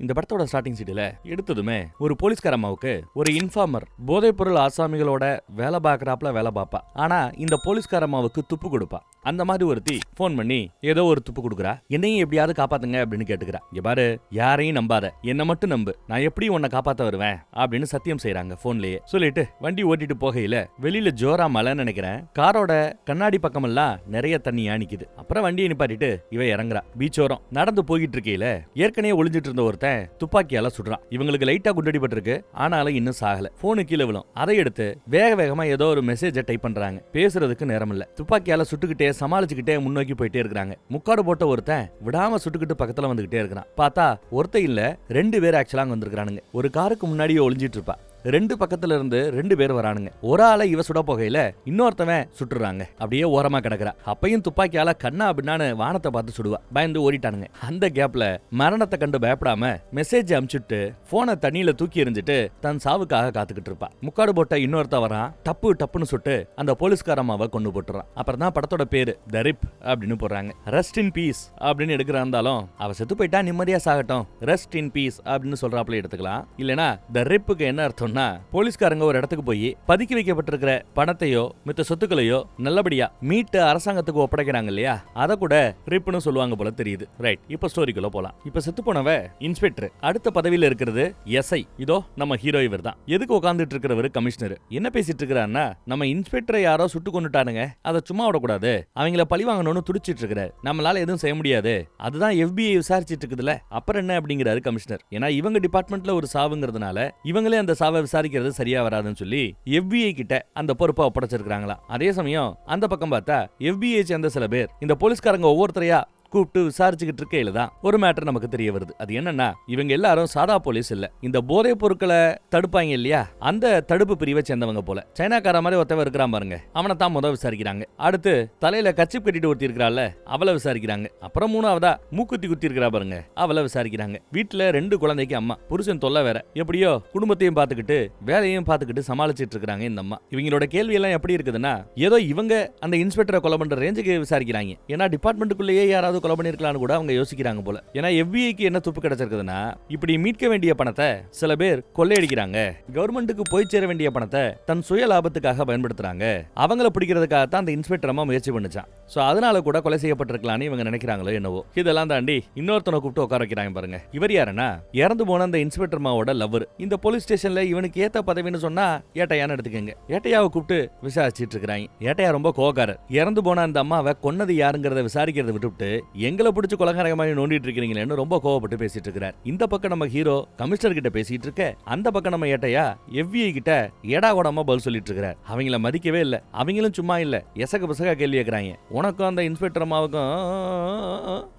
இந்த படத்தோட ஸ்டார்டிங் சீட்ல எடுத்ததுமே ஒரு போலீஸ்கார அம்மாவுக்கு ஒரு இன்ஃபார்மர் போதைப் பொருள் ஆசாமிகளோட வேலை பார்க்கறாப்ல வேலை பார்ப்பா. ஆனா இந்த போலீஸ்கார அம்மாவுக்கு துப்பு கொடுப்பா. அந்த மாதிரி ஒருத்தி போன் பண்ணி ஏதோ ஒரு துப்பு கொடுக்குறா. என்னையும் எப்படியாவது காப்பாத்துங்க அப்படின்னு கேட்டுக்கிறா. இங்க பாரு, யாரையும் நம்பாத, என்ன மட்டும் நம்பு, நான் எப்படி உன்னை காப்பாத்த வருவேன் அப்படின்னு சத்தியம் செய்யறாங்க போன்லயே. சொல்லிட்டு வண்டி ஓட்டிட்டு போகையில வெளியில ஜோரா மழைன்னு நினைக்கிறேன். காரோட கண்ணாடி பக்கமெல்லாம் நிறைய தண்ணி நிக்குது. அப்புறம் வண்டியை நிப்பாட்டிட்டு இவ இறங்குறா. பீச்சோரம் நடந்து போய்கிட்டு இருக்கையில ஏற்கனவே ஒளிஞ்சிட்டு இருந்த ஒருத்தன் துப்பாக்கியால சுடுறான். இவங்களுக்கு லைட்டா குண்டடிபட்டிருக்கு, ஆனாலும் இன்னும் சாகல. போனு கீழே விழும். அதை எடுத்து வேக வேகமா ஏதோ ஒரு மெசேஜ டைப் பண்றாங்க. பேசுறதுக்கு நேரம் இல்ல. துப்பாக்கியால சுட்டுக்கிட்டே சமாளிச்சுக்கிட்டே முன்னோக்கி போயிட்டே இருக்காங்க. முக்காடு போட்ட ஒருத்தன் விடாம சுட்டுக்கிட்டு பக்கத்துல வந்துகிட்டே இருக்கிறான். பார்த்தா ஒருத்தன் இல்ல, 2 பேர் ஆக்சுவலா வந்திருக்கானுங்க. ஒரு காருக்கு முன்னாடியே ஒளிஞ்சிட்டு இருப்பா. 2 பக்கத்துல இருந்து 2 பேர் வரானுங்க. ஒரு ஆளை இவ சுட போகையில இன்னொருத்தவன் சுட்டுறாங்க. அப்படியே ஓரமா கிடக்குறா. அப்பையும் துப்பாக்கியால கண்ணா அப்படின்னு வானத்தை பார்த்து சுடுவா. பயந்து ஓடிட்டானுங்க. அந்த கேப்ல மரணத்தை கண்டு பயப்படாம மெசேஜ் அனுப்பிச்சுட்டு போனை தண்ணியில தூக்கி எறிஞ்சிட்டு தன் சாவுக்காக காத்துக்கிட்டு இருப்பா. முக்காடு போட்ட இன்னொருத்த வரான். டப்புன்னு சுட்டு அந்த போலீஸ்கார அம்மாவை கொண்டு போட்டுறான். அப்புறம் தான் படத்தோட பேரு த ரிப் அப்படின்னு போடுறாங்க. ரெஸ்ட் இன் பீஸ் அப்படின்னு எடுக்கிறா இருந்தாலும் அவ செத்து போயிட்டா நிம்மதியா சாகட்டும், ரெஸ்ட் இன் பீஸ் அப்படின்னு சொல்றாப்ல எடுத்துக்கலாம். இல்லனா த ரிப்புக்கு என்ன அர்த்தம்? போலீஸ்காரங்க ஒரு இடத்துக்கு போய் பதுக்கி வைக்கப்பட்டிருக்கிற பணத்தையோ மித்த சொத்துக்களையோ நல்லபடியா மீட்டு அரசாங்கத்துக்கு ஒப்படைக்கிறாங்க இல்லையா, அத கூட ரிப்னு சொல்லுவாங்க போல தெரியுது. ரைட், இப்ப ஸ்டோரிக்குள்ள போலாம். இப்ப செத்து போனவ இன்ஸ்பெக்டர், அடுத்த பதவியில இருக்கிறது எஸ்ஐ. இதோ நம்ம ஹீரோ இவர் தான். எதுக்கு உட்கார்ந்துட்டு இருக்கிறவர் கமிஷனர். என்ன பேசிட்டு இருக்கிறாருன்னா, நம்ம இன்ஸ்பெக்டரை யாரோ சுட்டு கொண்டுட்டானுங்க, அதை சும்மா விடக்கூடாது, அவங்கள பழி வாங்கணும்னு துடிச்சிட்டு இருக்கிறார். நம்மளால எதுவும் செய்ய முடியாது, அதுதான் FBI விசாரிச்சிட்டு இருக்குதுல, அப்புறம் என்ன அப்படிங்கிறாரு கமிஷனர். ஏன்னா இவங்க டிபார்ட்மெண்ட்ல ஒரு சாவுங்கிறதுனால இவங்களே அந்த சாவை விசாரிக்கிறது சரியா வராதுன்னு சொல்லி FBI கிட்ட அந்த பொறுப்பை ஒப்படைச்சிருக்காங்களா. அதே சமயம் அந்த பக்கம் பார்த்தா FBI சேர்ந்த சில பேர் இந்த போலீஸ்காரங்க ஒவ்வொருத்தரையா கூப்பிட்டு விசாரிச்சுக்கிட்டு இருக்கையில தான் ஒரு மேட்டர் நமக்கு தெரிய வருது. அது என்னன்னா, இவங்க எல்லாரும் சாதா போலீஸ் இல்ல, இந்த போதைப் பொருட்களை தடுப்பாங்க இல்லையா, அந்த தடுப்பு பிரிவை சேர்ந்தவங்க போல. சைனாக்கார மாதிரி ஒருத்தவன் இருக்கிறான் பாருங்க, அவனை தான் முதல் விசாரிக்கிறாங்க. அடுத்து தலையில கச்சிப் கட்டிட்டு ஒருத்தி இருக்கிறாள், அவளை விசாரிக்கிறாங்க. அப்புறம் 3ஆவதா மூக்குத்தி குத்தி இருக்கிறா பாருங்க, அவளை விசாரிக்கிறாங்க. வீட்டுல 2 குழந்தைக்கு அம்மா, புருஷன் தொல்லை வேற. எப்படியோ குடும்பத்தையும் பார்த்துக்கிட்டு வேலையும் பார்த்துக்கிட்டு சமாளிச்சிட்டு இருக்காங்க இந்த அம்மா. இவங்களோட கேள்வி எல்லாம் எப்படி இருக்குதுன்னா, ஏதோ இவங்க அந்த இன்ஸ்பெக்டரை கொலை பண்ற ரேஞ்சுக்கு விசாரிக்கிறாங்க. ஏன்னா டிபார்ட்மெண்ட்டுக்குள்ளேயே யாராவது கொலை பண்ணிருக்கலாம்னு கூட அவங்க யோசிக்கிறாங்க போல. ஏன்னா FBIக்கு என்ன துப்பு கிடைச்சிருக்குதுன்னா, இப்படி மீட்க வேண்டிய பணத்தை சில பேர் கொள்ளையடிக்கிறாங்க, கவர்மெண்ட்டுக்கு போய் சேர வேண்டிய பணத்தை தன் சுய லாபத்துக்காக பயன்படுத்துறாங்க. அவங்கள பிடிக்கிறதுக்காக தான் அந்த இன்ஸ்பெக்டர் அம்மா முயற்சி பண்ணுச்சான். சோ அதனால கூட கொலை செய்யப்பட்டிருக்கலாம்னு இவங்க நினைக்கிறாங்களோ என்னவோ. இதெல்லாம் தாண்டி இன்னொருத்தனை கூப்பிட்டு உட்கார வைக்கிறாங்க பாருங்க. இவர் யாருன்னா, இறந்து போன அந்த இன்ஸ்பெக்டர் அம்மாவோட லவ்வர். இந்த போலீஸ் ஸ்டேஷன்ல இவனுக்கு ஏத்த பதவின்னு சொன்னா ஏட்டையான்னு எடுத்துக்கங்க. ஏட்டையாவை கூப்பிட்டு விசாரிச்சிட்டு இருக்காங்க. ஏட்டையா ரொம்ப கோவக்காரர். இறந்து போன அந்த அம்மாவை கொன்னது யாருங்கிறத விசாரிக்கிறத விட்டுவிட்டு எங்களை பிடிச்சு கொலகாரகமாக நோண்டிட்டு இருக்கீங்களேன்னு ரொம்ப கோவப்பட்டு பேசிட்டு இருக்கிறார். இந்த பக்கம் நம்ம ஹீரோ கமிஷனர் கிட்ட பேசிட்டு இருக்க, அந்த பக்கம் நம்ம ஏட்டையா FBI கிட்ட ஏடா கூடமா பதில் சொல்லிட்டு இருக்கிறார். அவங்கள மதிக்கவே இல்ல, அவங்களும் சும்மா இல்ல, எசக பசக கேள்வி கேட்கறாங்க. உனக்கும் அந்த இன்ஸ்பெக்டர் அம்மாவுக்கும்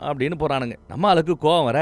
அப்படின்னு போறானுங்க. நம்ம ஆளுக்கு கோவம் வர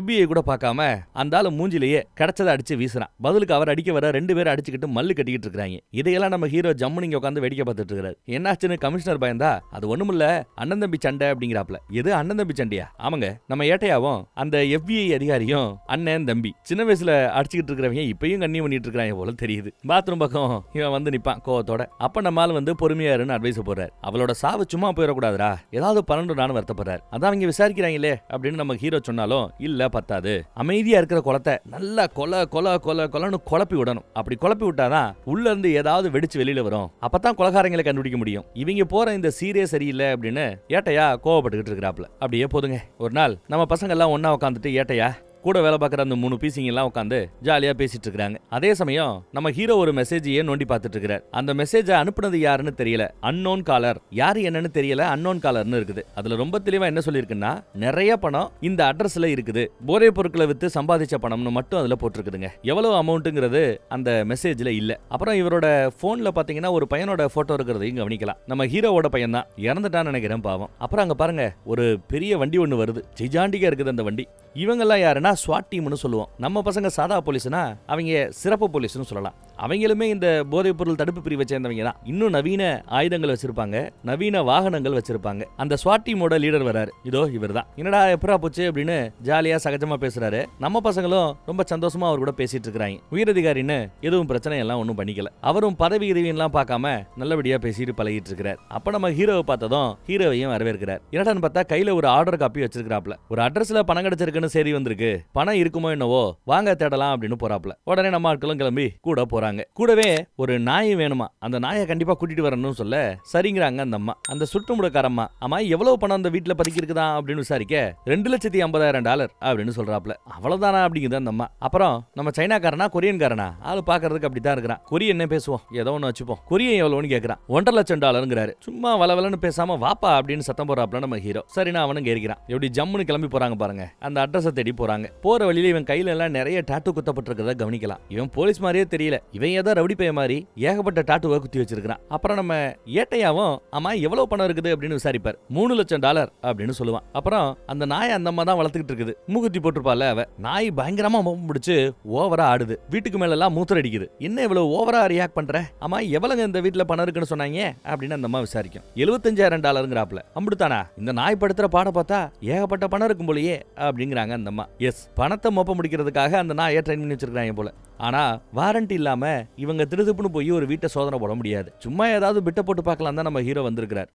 FBI கூட பார்க்காம அந்த ஆளு மூஞ்சிலேயே கிடைச்சதை அடிச்சு வீசுறான். பதிலுக்கு அவர் அடிக்க வர 2 பேரும் அடிச்சுக்கிட்டு மல்லு கட்டிக்கிட்டு இருக்காங்க. இதையெல்லாம் நம்ம ஹீரோ ஜம்மு நீங்க உட்காந்து வேடிக்கை பார்த்துட்டு இருக்காரு. என்னாச்சுன்னு கமிஷனர் பயந்தா, அது ஒண்ணுமில்ல அண்ணன் தம்பி சண்டை அப்படிங்கிறாப்ல. எது அண்ணன் தம்பி சண்டையா? ஆமாங்க, நம்ம ஏட்டையாவும் அந்த FBI அதிகாரியும் அண்ணன் தம்பி. சின்ன வயசுல அடிச்சுக்கிட்டு இருக்கிறவங்க இப்பயும் கண்ணி பண்ணிட்டு இருக்காங்க போல தெரியுது. பாத்ரூம் பக்கம் இவன் வந்து நிப்பான் கோவத்தோட. அப்ப நம்மால வந்து பொறுமையாருன்னு அட்வைஸ் போடுறாரு. அவளோட சாவு சும்மா போயிடக்கூடாதுரா, ஏதாவது பண்ணணும்னு வருத்தப்படுறாரு. அதான் அவங்க விசாரிக்கிறாங்களே அப்படின்னு நம்ம ஹீரோ சொன்னாலும் இல்ல பத்தாது, அமைதியா இருக்கிற குளத்தை நல்லா கொலன்னு குழப்பி விடணும். அப்படி குழப்பி விட்டாதான் உள்ள இருந்து ஏதாவது வெடிச்சு வெளியில வரும். அப்பதான் கொலகாரங்களை கண்டுபிடிக்க முடியும். இவங்க போற இந்த சீரே சரியில்லை அப்படின்னு ஏட்டையா கோவப்பட்டுக்கிட்டு இருக்கிறாப்ல. அப்படியே போதுங்க. ஒரு நாள் நம்ம பசங்க எல்லாம் ஒன்னா உட்காந்துட்டு ஏட்டையா கூட வேலை பார்க்குற அந்த 3 பீசிங்க எல்லாம் உட்காந்து ஜாலியா பேசிட்டு இருக்காங்க. அதே சமயம் நம்ம ஹீரோ ஒரு மெசேஜையே நோண்டி பார்த்துட்டு இருக்கிறார். அந்த மெசேஜை அனுப்புனது யாருன்னு தெரியல, அன்னோன் காலர். யாரு என்னன்னு தெரியல, அன்னோன் காலர்னு இருக்குது. அதுல ரொம்ப தெளிவா என்ன சொல்லியிருக்குன்னா, நிறைய பணம் இந்த அட்ரஸ்ல இருக்குது, போதைப் பொருட்களை வித்து சம்பாதிச்ச பணம்னு மட்டும் அதுல போட்டிருக்குதுங்க. எவ்வளவு அமௌண்ட்டுங்கிறது அந்த மெசேஜ்ல இல்ல. அப்புறம் இவரோட போன்ல பாத்தீங்கன்னா ஒரு பையனோட போட்டோ இருக்கிறதையும் கவனிக்கலாம். நம்ம ஹீரோவோட பையன் தான், இறந்துட்டான்னு நினைக்கிறேன் பாவம். அப்புறம் அங்க பாருங்க ஒரு பெரிய வண்டி ஒண்ணு வருது, ஜிஜாண்டிகா இருக்குது அந்த வண்டி. இவங்கெல்லாம் யாருன்னா ஸ்வாட் டீம்னு சொல்லுவோம். நம்ம பசங்க சாதா போலீஸ்னா அவங்க சிறப்பு போலீஸ்னு சொல்லலாம். அவங்களுமே இந்த போதைப் பொருள் தடுப்பு பிரிவை சேர்ந்தவங்க தான். இன்னும் நவீன ஆயுதங்கள் வச்சிருப்பாங்க, நவீன வாகனங்கள் வச்சிருப்பாங்க. அந்த ஸ்வாட் டீமோட லீடர் வராரு. இதோ இவர் தான். என்னடா எப்பரா போச்சு அப்படின்னு ஜாலியா சகஜமா பேசுறாரு. நம்ம பசங்களும் ரொம்ப சந்தோஷமா அவர் கூட பேசிட்டு இருக்காங்க. உயரதிகாரின்னு எதுவும் பிரச்சனை எல்லாம் ஒன்றும் பண்ணிக்கல. அவரும் பதவி எல்லாம் பார்க்காம நல்லபடியா பேசிட்டு பழகிட்டு இருக்கிறார். அப்ப நம்ம ஹீரோவை பார்த்ததும் ஹீரோவையும் வரவேற்கிறார். என்னடான்னு பார்த்தா கையில ஒரு ஆர்டர் காப்பி வச்சிருக்காப்ல. ஒரு அட்ரஸ்ல பணம் கிடைச்சிருக்கு டக்குன்னு சரி வந்திருக்கு, பணம் இருக்குமோ என்னவோ, வாங்க தேடலாம் அப்படின்னு போறாப்ல. உடனே நம்ம ஆட்களும் கிளம்பி கூட போறாங்க. கூடவே ஒரு நாய் வேணுமா, அந்த நாயை கண்டிப்பா கூட்டிட்டு வரணும்னு சொல்ல சரிங்கிறாங்க அந்த அம்மா. அந்த சுற்றுமுடக்காரம்மா, ஆமா எவ்வளவு பணம் அந்த வீட்டுல பதுக்கி இருக்குதா அப்படின்னு விசாரிக்க $2,50,000 அப்படின்னு சொல்றாப்ல. அவ்வளவுதானா அப்படிங்குது அந்த அம்மா. அப்புறம் நம்ம சைனாக்காரனா கொரியன்காரனா, ஆளு பாக்குறதுக்கு அப்படித்தான் இருக்கிறான். கொரியன் பேசுவோம், ஏதோ ஒண்ணு வச்சுப்போம். கொரியன் எவ்வளவுன்னு கேட்கறான். $1,00,000 சும்மா வளவலன்னு பேசாம வாப்பா அப்படின்னு சத்தம் போறாப்ல நம்ம ஹீரோ. சரினா அவனும் கேட்கிறான். எப்படி ஜம்முன்னு கிளம்பி போறாங்க பாருங்க. அந்த அட்ரஸை தேடி போறாங்க. போற வழியில இவன் கையில எல்லாம் நிறைய டாட்டூ குத்தப்பட்டிருக்கிறத கவனிக்கலாம். இவன் போலீஸ் மாதிரியே தெரியல, இவன் ஏதோ ரவுடி பைய மாதிரி ஏகப்பட்ட டாட்டூவை குத்தி வச்சிருக்கான். அப்புறம் நம்ம ஏட்டையாவும் ஆமா எவ்வளவு பணம் இருக்குது அப்படின்னு விசாரிப்பார். $3,00,000 அப்படின்னு சொல்லுவான். அப்புறம் அந்த நாயை அந்த அம்மா தான் வளர்த்துக்கிட்டு இருக்குது. மூக்குத்தி போட்டிருப்பால அவ. நாய் பயங்கரமா மோப்பம் பிடிச்சு ஓவரா ஆடுது. வீட்டுக்கு மேல எல்லாம் மூத்திர அடிக்குது. என்ன இவ்வளவு ஓவரா ரியாக்ட் பண்ற? ஆமா எவ்வளவு இந்த வீட்டுல பணம் இருக்குன்னு சொன்னாங்க அப்படின்னு அந்த அம்மா விசாரிக்கும். $75,000 அப்படித்தானா? இந்த நாய் படுத்துற பாட பார்த்தா ஏகப்பட்ட பணம் இருக்கும் போலயே அப்படிங்கிறாங்க அந்த அம்மா. எஸ், பணத்தை மோப்பம் முடிக்கிறதுக்காக அந்த நாயை ட்ரெயின் பண்ணி வச்சிருக்காங்க போல. ஆனா வாரண்டி இல்லாம இவங்க திருதுப்புன்னு போய் ஒரு வீட்டை சோதனை போட முடியாது. சும்மா ஏதாவது பிட்ட போட்டு பார்க்கலாம் தான் நம்ம ஹீரோ வந்திருக்கிறார்.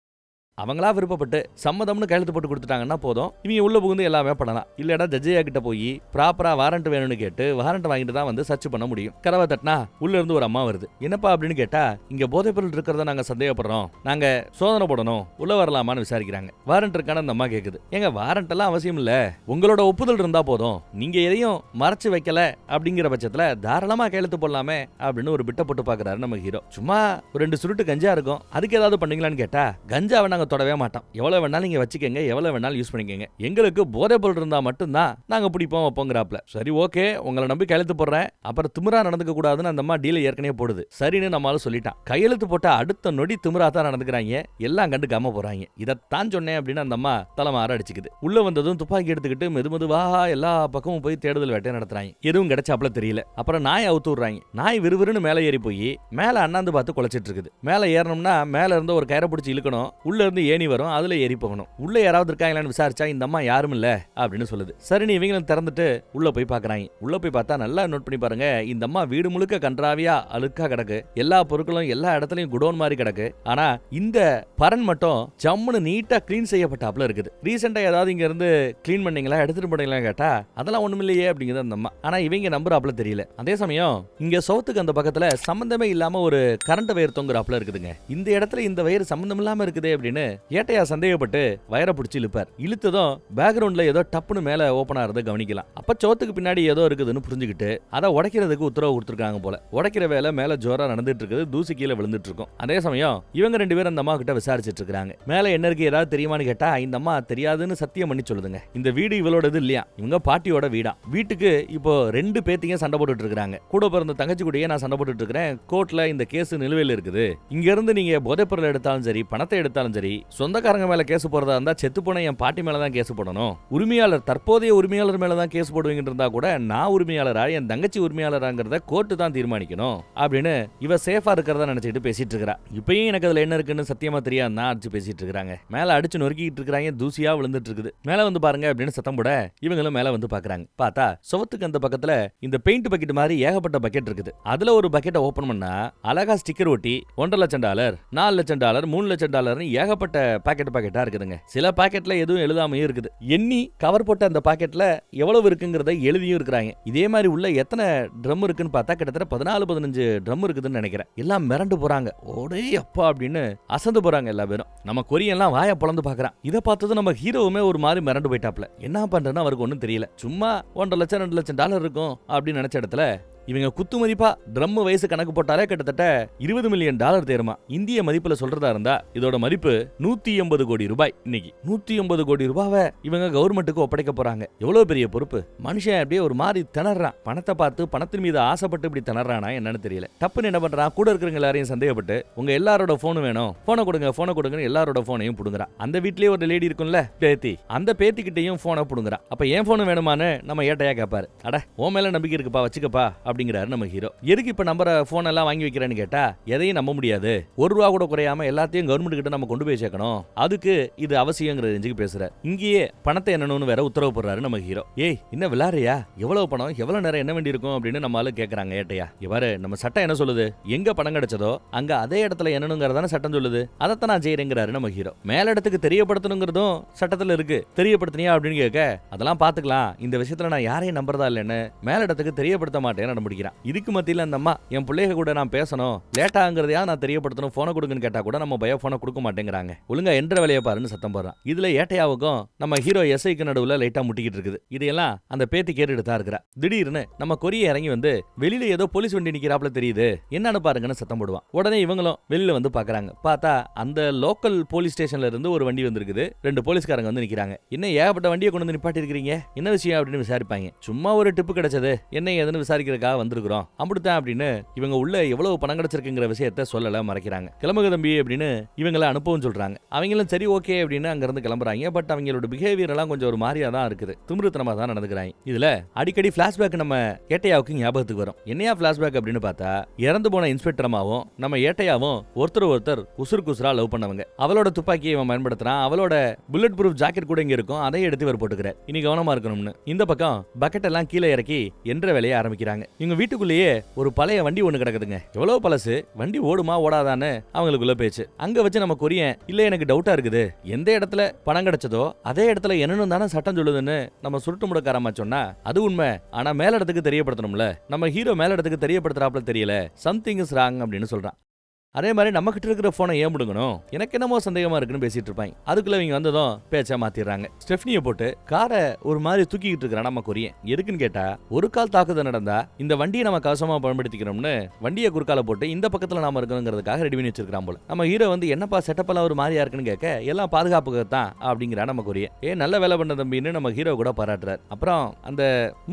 அவங்களா விருப்பப்பட்டு சம்மதம்னு கையெழுத்து போட்டு கொடுத்துட்டாங்கன்னா போதும், இவங்க உள்ள புகுந்து எல்லாமே பண்ணலாம். இல்லடா ஜட்ஜையா கிட்ட போய் ப்ராப்பரா வாரண்ட் வேணும்னு கேட்டு வாரண்ட் வாங்கிட்டு தான் வந்து சர்ச் பண்ண முடியும். கதவை தட்டினா உள்ள இருந்து ஒரு அம்மா வருது. என்னப்பா அப்படின்னு கேட்டா, இங்க போதைப் பொருள் இருக்கிறத நாங்க சந்தேகப்படுறோம், நாங்க சோதனை போடணும், உள்ள வரலாமான்னு விசாரிக்கிறாங்க. வாரண்ட் இருக்கான அந்த அம்மா கேக்குது. எங்க வாரண்ட் எல்லாம் அவசியம் இல்ல, உங்களோட ஒப்புதல் இருந்தா போதும், நீங்க எதையும் மறைச்சு வைக்கல அப்படிங்கிற பட்சத்துல தாராளமா கையெழுத்து போடலாமே அப்படின்னு ஒரு பிட்ட போட்டு பாக்குறாரு நம்ம ஹீரோ. சும்மா ஒரு 2 சுருட்டு கஞ்சா இருக்கும், அதுக்கு ஏதாவது பண்ணீங்களான்னு கேட்டா, கஞ்சாவை நாங்க தொடவே மாட்டோம், எவ்வளவு வேணாலும் நீங்க வச்சுக்கங்க, எவ்வளவு வேணாலும் யூஸ் பண்ணிக்கங்க, எங்களுக்கு போதை பொருள் இருந்தா மட்டும்தான் நாங்க பிடிப்போம் வைப்போங்கிறாப்ல. சரி ஓகே, உங்களை நம்பி கையெழுத்து போடுறேன், அப்புறம் திமிரா நடந்துக்க கூடாதுன்னு அந்த அம்மா டீல ஏற்கனவே போடுது. சரின்னு நம்மளால சொல்லிட்டான். கையெழுத்து போட்ட அடுத்த நொடி திமிரா தான் நடந்துக்கிறாங்க, எல்லாம் கண்டுக்காம போறாங்க. இதைத்தான் சொன்னேன் அப்படின்னு அந்த அம்மா தலைமாற அடிச்சுக்குது. உள்ள வந்ததும் துப்பாக்கி எடுத்துக்கிட்டு மெதுவா எல்லா பக்கமும் போய் தேடுதல் வேட்டை நடத்துறாங்க. எதுவும் கிடைச்சாப்ல தெரியல. அப்புறம் நாய் அவுத்து விடுறாங்க. நாய் விறுவிறுன்னு மேல ஏறி போய் மேல அண்ணாந்து பார்த்து குலைச்சிட்டு இருக்குது. மேல ஏறணும்னா மேல இருந்து ஒரு கயிறை பிடிச்சி இழுக்கணும், உள்ள இருந்து ஏணி வரும், அதுல ஏறி போகணும். உள்ள யாராவது இருக்காங்களான்னு விசாரிச்சா இந்த அம்மா யாரும் இல்ல அப்படின்னு சொல்லுது. சரி இவங்களும் திறந்துட்டு உள்ள போய் பாக்குறாங்க. உள்ள போய் பார்த்தா நல்லா நோட் பண்ணி பாருங்க, இந்த அம்மா வீடு முழுக்க கன்றாவியா அழுக்கா கிடக்கு. எல்லா பொருட்களும் எல்லா இடத்துலயும் குடோன் மாதிரி கிடக்கு. ஆனா இந்த பரன் மட்டும் ஜம்முன்னு நீட்டா கிளீன் செய்யப்பட்டாப்ல இருக்குது. ரீசெண்டா ஏதாவது இங்க இருந்து கிளீன் பண்ணீங்களா, எடுத்துட்டு போனீங்களா கேட்டா அதெல்லாம் ஒண்ணும் இல்லையே அப்படிங்கிறது அந்த அம்மா. ஆனா இவங்க நம்புறாப்ல தெரியல. அதே சமயம் இங்க சவுத்துக்கு அந்த பக்கத்துல சம்பந்தமே இல்லாம ஒரு கரண்ட் வயர் தொங்குறாப்ல இருக்குதுங்க. இந்த இடத்துல இந்த வயர் சம்பந்தம் இல்லாம இருக்குதே அப்படின்னு ஏட்டையா சந்தேகப்பட்டு வயரை பிடிச்சி இழுப்பார். இழுத்ததும் பேக்ரவுண்ட்ல ஏதோ டப்புன்னு மேல ஓபன் ஆறத கவனிக்கலாம். அப்ப சோத்துக்கு பின்னாடி ஏதோ இருக்குதுன்னு புரிஞ்சுக்கிட்டு அதை உடைக்கிறதுக்கு உத்தரவு கொடுத்துருக்காங்க போல. உடைக்கிற வேலை மேல ஜோரா நடந்துட்டு இருக்குது, தூசி கீழே விழுந்துட்டு இருக்கும். அதே சமயம் இவங்க 2 பேரும் அந்த அம்மா கிட்ட விசாரிச்சுட்டு இருக்காங்க. மேல என்ன இருக்கு ஏதாவது தெரியுமான்னு கேட்டா இந்த அம்மா தெரியாதுன்னு சத்தியம் பண்ணி சொல்லுதுங்க. இந்த வீடு இவளோடது இல்லையா, இவங்க பாட்டியோட வீடா. வீட்டுக்கு இப்போ 2 பேத்திங்க சண்டை போட்டுட்டு இருக்காங்க. கூட பிறந்த தங்கச்சி கூடயே நான் சண்டை போட்டுட்டு இருக்கிறேன், கோர்ட்ல இந்த கேஸ் நிலுவையில் இருக்குது. இங்க இருந்து நீங்க போதைப்பொருள் எடுத்தாலும் சரி, பணத்தை எடுத்தாலும் சரி, சொந்தக்காரங்க மேல கேஸ் போறதா இருந்தா செத்து போன என் பாட்டி மேல தான் கேஸ் போடணும். உரிமையாளர், தற்போதைய உரிமையாளர் மேல தான் கேஸ் போடுவீங்க இருந்தா கூட நான் உரிமையாளரா என் தங்கச்சி உரிமையாளராங்கிறத கோர்ட்டு தான் தீர்மானிக்கணும் அப்படின்னு இவ சேஃபா இருக்கிறதா நினைச்சிட்டு பேசிட்டு இருக்கா. இப்பயும் எனக்கு அதுல என்ன இருக்குன்னு சத்தியமா தெரியாது தான் அடிச்சு பேசிட்டு இருக்காங்க. மேல அடிச்சு நொறுக்கிட்டு இருக்காங்க, தூசியா விழுந்துட்டு இருக்குது. மேல வந்து பாருங்க அப்படின்னு சத்தம் போட இவங்களும் மேல வந்து பாக்குறாங்க. பார்த்தா சுவத்துக்கு அந்த பக்கத்துல இந்த பெயிண்ட் பக்கெட் மாதிரி ஏகப்பட்ட பக்கெட் இருக்குது. அதுல ஒரு பக்கெட்டை ஓபன் பண்ணா அழகா ஸ்டிக்கர் ஒட்டி $1,00,000, $4,00,000, $3,00,000 ஏகப்பட்ட பாக்கெட்டா இருக்குதுங்க. சில பாக்கெட்ல எதுவும் எழுதாமையும் இருக்குது. எண்ணி கவர் போட்ட அந்த பாக்கெட்ல எவ்வளவு இருக்குங்கிறத எழுதியும் இருக்கிறாங்க. இதே மாதிரி உள்ள எத்தனை ட்ரம் இருக்குன்னு பார்த்தா கிட்டத்தட்ட 14-15 ட்ரம் இருக்குதுன்னு நினைக்கிறேன். எல்லாம் மிரண்டு போறாங்க. ஓடே அப்பா அப்படின்னு அசந்து போறாங்க எல்லா பேரும். நம்ம கொரியன்லாம் வாயை பொளந்து பாக்குறான். இதை பார்த்தது நம்ம ஹீரோவுமே ஒரு மாதிரி மிரண்டு போயிட்டாப்ல. என்ன பண்றதுன்னு அவருக்கு ஒன்றும் தெரியல. சும்மா $1,00,000 $2,00,000 இருக்கும் அப்படின்னு நினைச்ச இடத்துல இவங்க குத்து மதிப்பா ட்ரம் வயசு கணக்கு போட்டாலே கிட்டத்தட்ட $20 மில்லியன் தேருமா. இந்திய மதிப்புல சொல்றதா இருந்தா இதோட மதிப்பு 180 கோடி ரூபாய். இன்னைக்கு 180 கோடி ரூபாவை இவங்க கவர்மெண்ட்டுக்கு ஒப்படைக்க போறாங்க. எவ்வளவு பெரிய பொறுப்பு. மனுஷன் அப்படியே ஒரு மாதிரி திணறான். பணத்தை பார்த்து பணத்தின் மீது ஆசைப்பட்டு இப்படி திணறானா என்னன்னு தெரியல. டப்புன்னு என்ன பண்றான், கூட இருக்கிறவங்க எல்லாரையும் சந்தேகப்பட்டு உங்க எல்லாரோட போனும் வேணும், போனை கொடுங்கன்னு எல்லாரோட போனையும் புடுங்குறான். அந்த வீட்லயே ஒரு லேடி இருக்கும்ல பேத்தி, அந்த பேத்தி கிட்டையும் போனை புடுங்குறான். அப்ப ஏன் போன் வேணுமான்னு நம்ம ஏட்டையா கேட்பாரு. அட உன் மேல நம்பிக்கை இருக்குப்பா, வச்சுக்கப்பா அப்படிங்கிறாரு நம்ம ஹீரோ. எதுக்கு இப்ப நம்பரை போன் எல்லாம் வாங்கி வைக்கிறேன்னு கேட்டா எதையும் நம்ப முடியாது, ₹1 கூட குறையாம எல்லாத்தையும் கவர்மெண்ட் கிட்ட நம்ம கொண்டு போய் சேர்க்கணும், அதுக்கு இது அவசியங்கிற ரேஞ்சுக்கு பேசுறாரு. இங்கேயே பணத்தை என்னன்னு வேற உத்தரவு போடுறாரு நம்ம ஹீரோ. ஏய் என்ன விளாடுறியா, எவ்வளவு பணம் எவ்வளவு நேரம் என்ன வேண்டி இருக்கும் அப்படின்னு நம்ம ஆளு கேக்குறாங்க ஏட்டையா. இவரு நம்ம சட்டம் என்ன சொல்லுது, எங்க பணம் கிடைச்சதோ அங்க அதே இடத்துல என்னனுங்கிறதான சட்டம் சொல்லுது, அதைத்தான் நான் செய்யறேங்கிறாரு நம்ம ஹீரோ. மேல இடத்துக்கு தெரியப்படுத்தணுங்கிறதும் சட்டத்துல இருக்கு, தெரியப்படுத்தினியா அப்படின்னு கேட்க அதெல்லாம் பாத்துக்கலாம், இந்த விஷயத்துல நான் யாரையும் நம்புறதா இல்லைன்னு மேல இடத்துக்கு தெரியப்படுத்த மாட்டேன்னு நம்பிக்கிறான். இதுக்கு மத்தியில அந்த அம்மா என் பிள்ளைக கூட நான் பேசணும், லேட் ஆகுறதையா நான் தெரியப்படுத்தணும், போனை கொடுங்கன்னு கேட்டா கூட நம்ம பய போனை கொடுக்க மாட்டேங்கிறாங்க, ஒழுங்கா என்ற வேலையை பாருன்னு சத்தம் போடுறான். இதுல ஏட்டையாவுக்கும் நம்ம ஹீரோ எஸ்ஐக்கு நடுவுல லைட்டா முட்டிக்கிட்டு இருக்குது. இதையெல்லாம் அந்த பேத்தி கேட்டுட்டு தான் இருக்கிறா. திடீர்னு நம்ம கொரிய இறங்கி வந்து வெளியில ஏதோ போலீஸ் வண்டி நிக்கிறாப்ல தெரியுது, என்னன்னு பாருங்கன்னு சத்தம் போடுவான். உடனே இவங்களும் வெளியில வந்து பாக்குறாங்க. பார்த்தா அந்த லோக்கல் போலீஸ் ஸ்டேஷன்ல இருந்து ஒரு வண்டி வந்திருக்குது. 2 போலீஸ்காரங்க வந்து நிக்கிறாங்க. என்ன ஏகப்பட்ட வண்டியை கொண்டு வந்து நிப்பாட்டி இருக்கீங்க, என்ன விஷயம் அப்படின்னு விசாரிப்பாங்க. சும்மா ஒரு டிப்பு கிடைச்சது, என்ன ஏதுன்னு விசாரிக்கிறதுக்காக வந்திருக்கிறோம் அப்படித்தான் அப்படின்னு இவங்க உள்ள எவ்வளவு பணம் கிடைச்சிருக்குங்கிற விஷயத்த சொல்லல மறைக்கிறாங்க. கிளம்புக தம்பி அப்படின்னு இவங்களை அனுப்பவும் சொல்றாங்க. அவங்களும் சரி ஓகே அப்படின்னு அங்க இருந்து கிளம்புறாங்க. பட் அவங்களோட பிஹேவியர் எல்லாம் கொஞ்சம் ஒரு மாதிரியா தான் இருக்குது, திமிருத்தனமா தான் நடந்துக்கிறாங்க. இதுல அடிக்கடி பிளாஷ்பேக் நம்ம ஏட்டையாவுக்கு ஞாபகத்துக்கு வரும். என்னையா பிளாஷ்பேக் அப்படின்னு பார்த்தா இறந்து போன இன்ஸ்பெக்டர் அம்மாவும் நம்ம ஏட்டையாவும் ஒருத்தர் உசுருக்கு உசுரா லவ் பண்ணவங்க. அவளோட துப்பாக்கியை இவன் பயன்படுத்துறான், அவளோட புல்லட் ப்ரூஃப் ஜாக்கெட் கூட இங்க இருக்கும், அதை எடுத்து இவர் போட்டுக்கிறார். இனி கவனமா இருக்கணும்னு இந்த பக்கம் பக்கெட் எல்லாம் கீழே இறக்கி என்ற வேலையை ஆரம்பிக்கிறாங்க. இவங்க வீட்டுக்குள்ளேயே ஒரு பழைய வண்டி ஒண்ணு கிடக்குதுங்க. எவ்வளவு பழசு, வண்டி ஓடுமா ஓடாதான்னு அவங்களுக்குள்ள பேச்சு. அங்க வச்சு நம்ம கொரியன் இல்ல எனக்கு டவுட்டா இருக்குது, எந்த இடத்துல பணம் கிடைச்சதோ அதே இடத்துல என்னன்னு தானே சட்டம் சொல்லுதுன்னு நம்ம சுருட்டு முடக்காரமா சொன்னா அது உண்மை. ஆனா மேல இடத்துக்கு தெரியப்படுத்தணும்ல, நம்ம ஹீரோ மேல இடத்துக்கு தெரியப்படுத்துறாப்ல தெரியல, சம்திங் இஸ் ராங் அப்படின்னு சொல்றான். அதே மாதிரி நம்ம கிட்ட இருக்கிற போனை ஏன் முடுங்கணும், எனக்கு என்னமோ சந்தேகமா இருக்குன்னு பேசிட்டு இருப்பாங்க. அதுக்குள்ள இவங்க வந்ததும் பேச்சா மாத்திடுறாங்க. ஸ்டெஃப்னியை போட்டு காரை ஒரு மாதிரி தூக்கிட்டு இருக்கிறான் நம்ம கொரியன். எதுக்குன்னு கேட்டா ஒரு கால் தாக்குதல் நடந்தா இந்த வண்டியை நம்ம கவசமா பயன்படுத்திக்கிறோம்னு வண்டியை குறுக்கால போட்டு இந்த பக்கத்துல நாம இருக்கணுங்கிறதுக்காக ரெடி பண்ணி வச்சிருக்கான் போல. நம்ம ஹீரோ வந்து என்னப்பா செட்டப் எல்லாம் ஒரு மாதிரியா இருக்குன்னு கேட்க எல்லாம் பாதுகாப்புக்கு தான் அப்படிங்கிறா நம்ம கொரியன். நல்ல வேலை பண்ண தம்பின்னு நம்ம ஹீரோ கூட பாராட்டுறாரு. அப்புறம் அந்த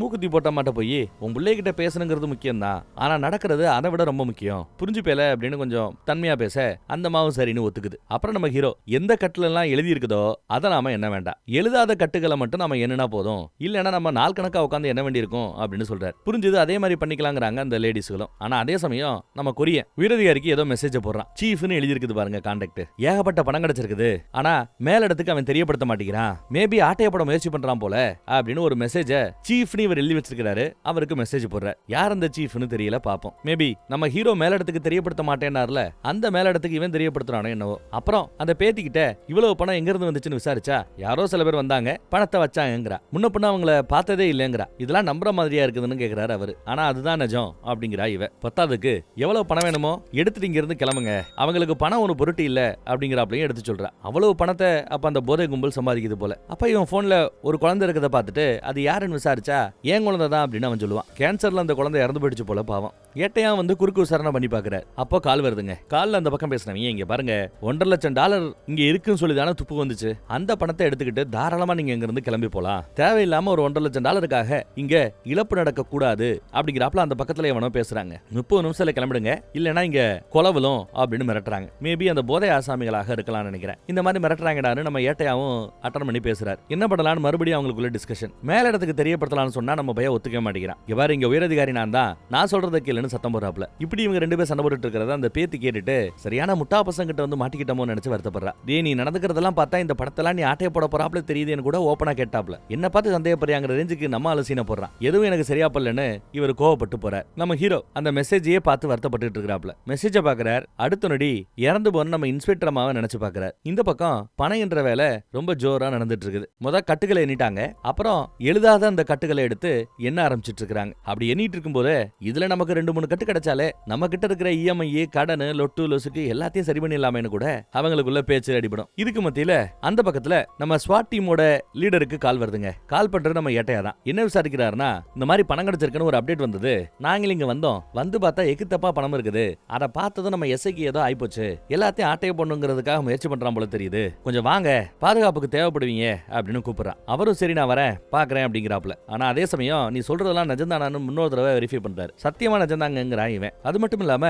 மூக்குத்தி போட்ட மாட்ட போய் உன் பிள்ளை கிட்ட பேசணுங்கிறது முக்கியம் தான், ஆனா நடக்கிறது அதை விட ரொம்ப முக்கியம், புரிஞ்சுப்பேல அப்படின்னு கொஞ்சம் தன்மையா பேச அந்த மாவும் சரின்னு ஒத்துக்குது. அப்புறம் நம்ம ஹீரோ எந்த கட்டுல எல்லாம் எழுதி இருக்குதோ அதை நாம என்ன வேண்டாம், எழுதாத கட்டுகளை மட்டும் நம்ம என்னன்னா போதும், இல்லைன்னா நம்ம நாள் கணக்கா உட்காந்து என்ன வேண்டி இருக்கும் அப்படின்னு சொல்றாரு. புரிஞ்சது, அதே மாதிரி பண்ணிக்கலாங்கிறாங்க அந்த லேடிஸ்களும். ஆனா அதே சமயம் நம்ம கொரியன் உயரதிகாரிக்கு ஏதோ மெசேஜ் போடுறான். சீஃப்னு எழுதி இருக்குது பாருங்க கான்டாக்ட், ஏகப்பட்ட பணம் கிடைச்சிருக்குது, ஆனா மேல இடத்துக்கு அவன் தெரியப்படுத்த மாட்டேங்கிறான், மேபி ஆட்டையப்பட முயற்சி பண்றான் போல அப்படின்னு ஒரு மெசேஜ சீஃப்னு இவர் எழுதி வச்சிருக்காரு. அவருக்கு மெசேஜ் போடுறார். யார் அந்த சீஃப்னு தெரியல, பாப்போம். மேபி நம்ம ஹீரோ மேல இடத்துக்கு தெரியப்படுத்த மாட்டேன்னார்ல, அந்த மேல இடத்துக்கு இவன் தெரியப்படுத்துறானோ என்னவோ. அப்புறம் அந்த பேத்திக்கிட்ட இவ்வளவு பணம் எங்க இருந்து வந்துச்சுன்னு விசாரிச்சா யாரோ சில பேர் வந்தாங்க பணத்தை வச்சாங்கங்கறா, முன்ன பின்ன அவங்கள பார்த்ததே இல்லங்கறா, இதெல்லாம் நம்புற மாதிரியா இருக்குதுன்னு கேக்குறாரு அவரு. ஆனா அதுதான் நிஜம் அப்படிங்கிறா இவ. பத்தாதுக்கு எவ்வளவு பணம் வேணுமோ எடுத்துட்டு இங்க இருந்து கிளம்புங்க, அவங்களுக்கு பணம் ஒரு பொருட்டு இல்ல அப்படிங்கிறாப்லையும் எடுத்து சொல்றா. அவ்வளவு பணத்தை அப்ப அந்த போதை கும்பல் சம்பாதிக்குது போல. அப்ப இவன் போன்ல ஒரு குழந்தை இருக்கத பார்த்துட்டு அது யாருன்னு விசாரிச்சா என் குழந்தை தான் அப்படின்னு அவன் சொல்லுவான். கேன்சர்ல அந்த குழந்தை இறந்து போயிடுச்சு போல பாவம். ஏட்டையா வந்து குறுக்கு விசாரணை பண்ணி பாக்குறாரு. அப்போ கால் வருதுங்க. கால்ல அந்த பக்கம் பேசுனவங்க, இங்க பாருங்க $1,50,000 இங்க இருக்குன்னு சொல்லி தானே துப்பு வந்துச்சு, அந்த பணத்தை எடுத்துக்கிட்டு தாராளமா நீங்க இங்க இருந்து கிளம்பி போலாம், தேவையில்லாம ஒரு $1,50,000 இங்க இழப்பு நடக்க கூடாது அப்படிங்கிறாப்ல அந்த பக்கத்துல எவனோ பேசுறாங்க. 30 நிமிஷத்துல கிளம்பிடுங்க, இல்லனா இங்க கொலவலும் அப்படின்னு மிரட்டுறாங்க. மேபி அந்த போதை ஆசாமிகளாக இருக்கலாம்னு நினைக்கிறேன். இந்த மாதிரி மிரட்டுறாங்கடான்னு நம்ம ஏட்டையாவும் அட்டன் பண்ணி பேசுறாரு. என்ன பண்ணலாம்னு மறுபடியும் அவங்களுக்குள்ள டிஸ்கஷன். மேல இடத்துக்கு தெரியப்படுத்தலாம்னு சொன்னா நம்ம பையன் ஒத்துக்க மாட்டேங்கிறான். இவ்வாறு இங்க உயரதிகாரி நான் சொல்றத கேளுன்னு சத்தம் போறாப்ல. இப்படி இவங்க 2 பேர் சண்டை போட்டுட்டு இருக்கிறத அந்த பேத்தி கேட்டுட்டு சரியான முட்டா பசங்கிட்ட வந்து மாட்டிக்கிட்டோமோ நினைச்சு வருத்தப்படுறா. நீ நடந்துக்கிறதெல்லாம் பார்த்தா இந்த படத்தெல்லாம் நீ ஆட்டைய போட போறாப்ல தெரியுதுன்னு கூட ஓப்பனா கேட்டாப்ல. என்ன பார்த்து சந்தேகப்படுறாங்கிற ரேஞ்சுக்கு நம்ம அலசீன போடுறான். எதுவும் எனக்கு சரியா பல்லன்னு இவர் கோவப்பட்டு போறார். நம்ம ஹீரோ அந்த மெசேஜையே பார்த்து வருத்தப்பட்டு இருக்கிறாப்ல. மெசேஜை பாக்குறார். அடுத்த நொடி இறந்து போன நம்ம இன்ஸ்பெக்டர் அம்மாவை நினைச்சு பாக்குறார். இந்த பக்கம் பணம் என்ற வேலை ரொம்ப ஜோரா நடந்துட்டு இருக்குது. கட்டுகளை எண்ணிட்டாங்க. அப்புறம் எழுதாத அந்த கட்டுகளை எடுத்து எண்ண ஆரம்பிச்சிட்டு இருக்காங்க. அப்படி எண்ணிட்டு இருக்கும் போது இதுல நமக்கு 2-3 கட்டு கிடைச்சாலே நம்ம கிட்ட இருக்கிற இஎம்ஐ கடன் லொட்டு லொசுக்கு எல்லாத்தையும் சரி பண்ணிடலாமேன்னு கூட அவங்களுக்குள்ள பேச்சு அடிபடும். இதுக்கு மத்தியில அந்த பக்கத்துல நம்ம ஸ்வாட் டீமோட லீடருக்கு கால் வருதுங்க. கால் பண்றது நம்ம ஏட்டையா தான். என்ன விசாரிக்கிறாருன்னா, இந்த மாதிரி பணம் கிடைச்சிருக்குன்னு ஒரு அப்டேட் வந்தது, நாங்களும் இங்க வந்தோம், வந்து பார்த்தா எக்கு தப்பா பணம் இருக்குது, அதை பார்த்ததும் நம்ம எஸ்ஐக்கு ஏதோ ஆயிப்போச்சு, எல்லாத்தையும் ஆட்டைய பண்ணுங்கிறதுக்காக முயற்சி பண்றான் போல தெரியுது, கொஞ்சம் வாங்க பாதுகாப்புக்கு தேவைப்படுவீங்க அப்படின்னு கூப்பிடுறான். அவரும் சரி நான் வரேன் பாக்குறேன் அப்படிங்கிறாப்ல. ஆனா அதே சமயம் நீ சொல்றதெல்லாம் நிஜம்தானான்னு முன்னொரு தடவை வெரிஃபை பண்றாரு. சத்தியமா நிஜம்தாங்கிறான் இவன். அது மட்டும் இல்லாம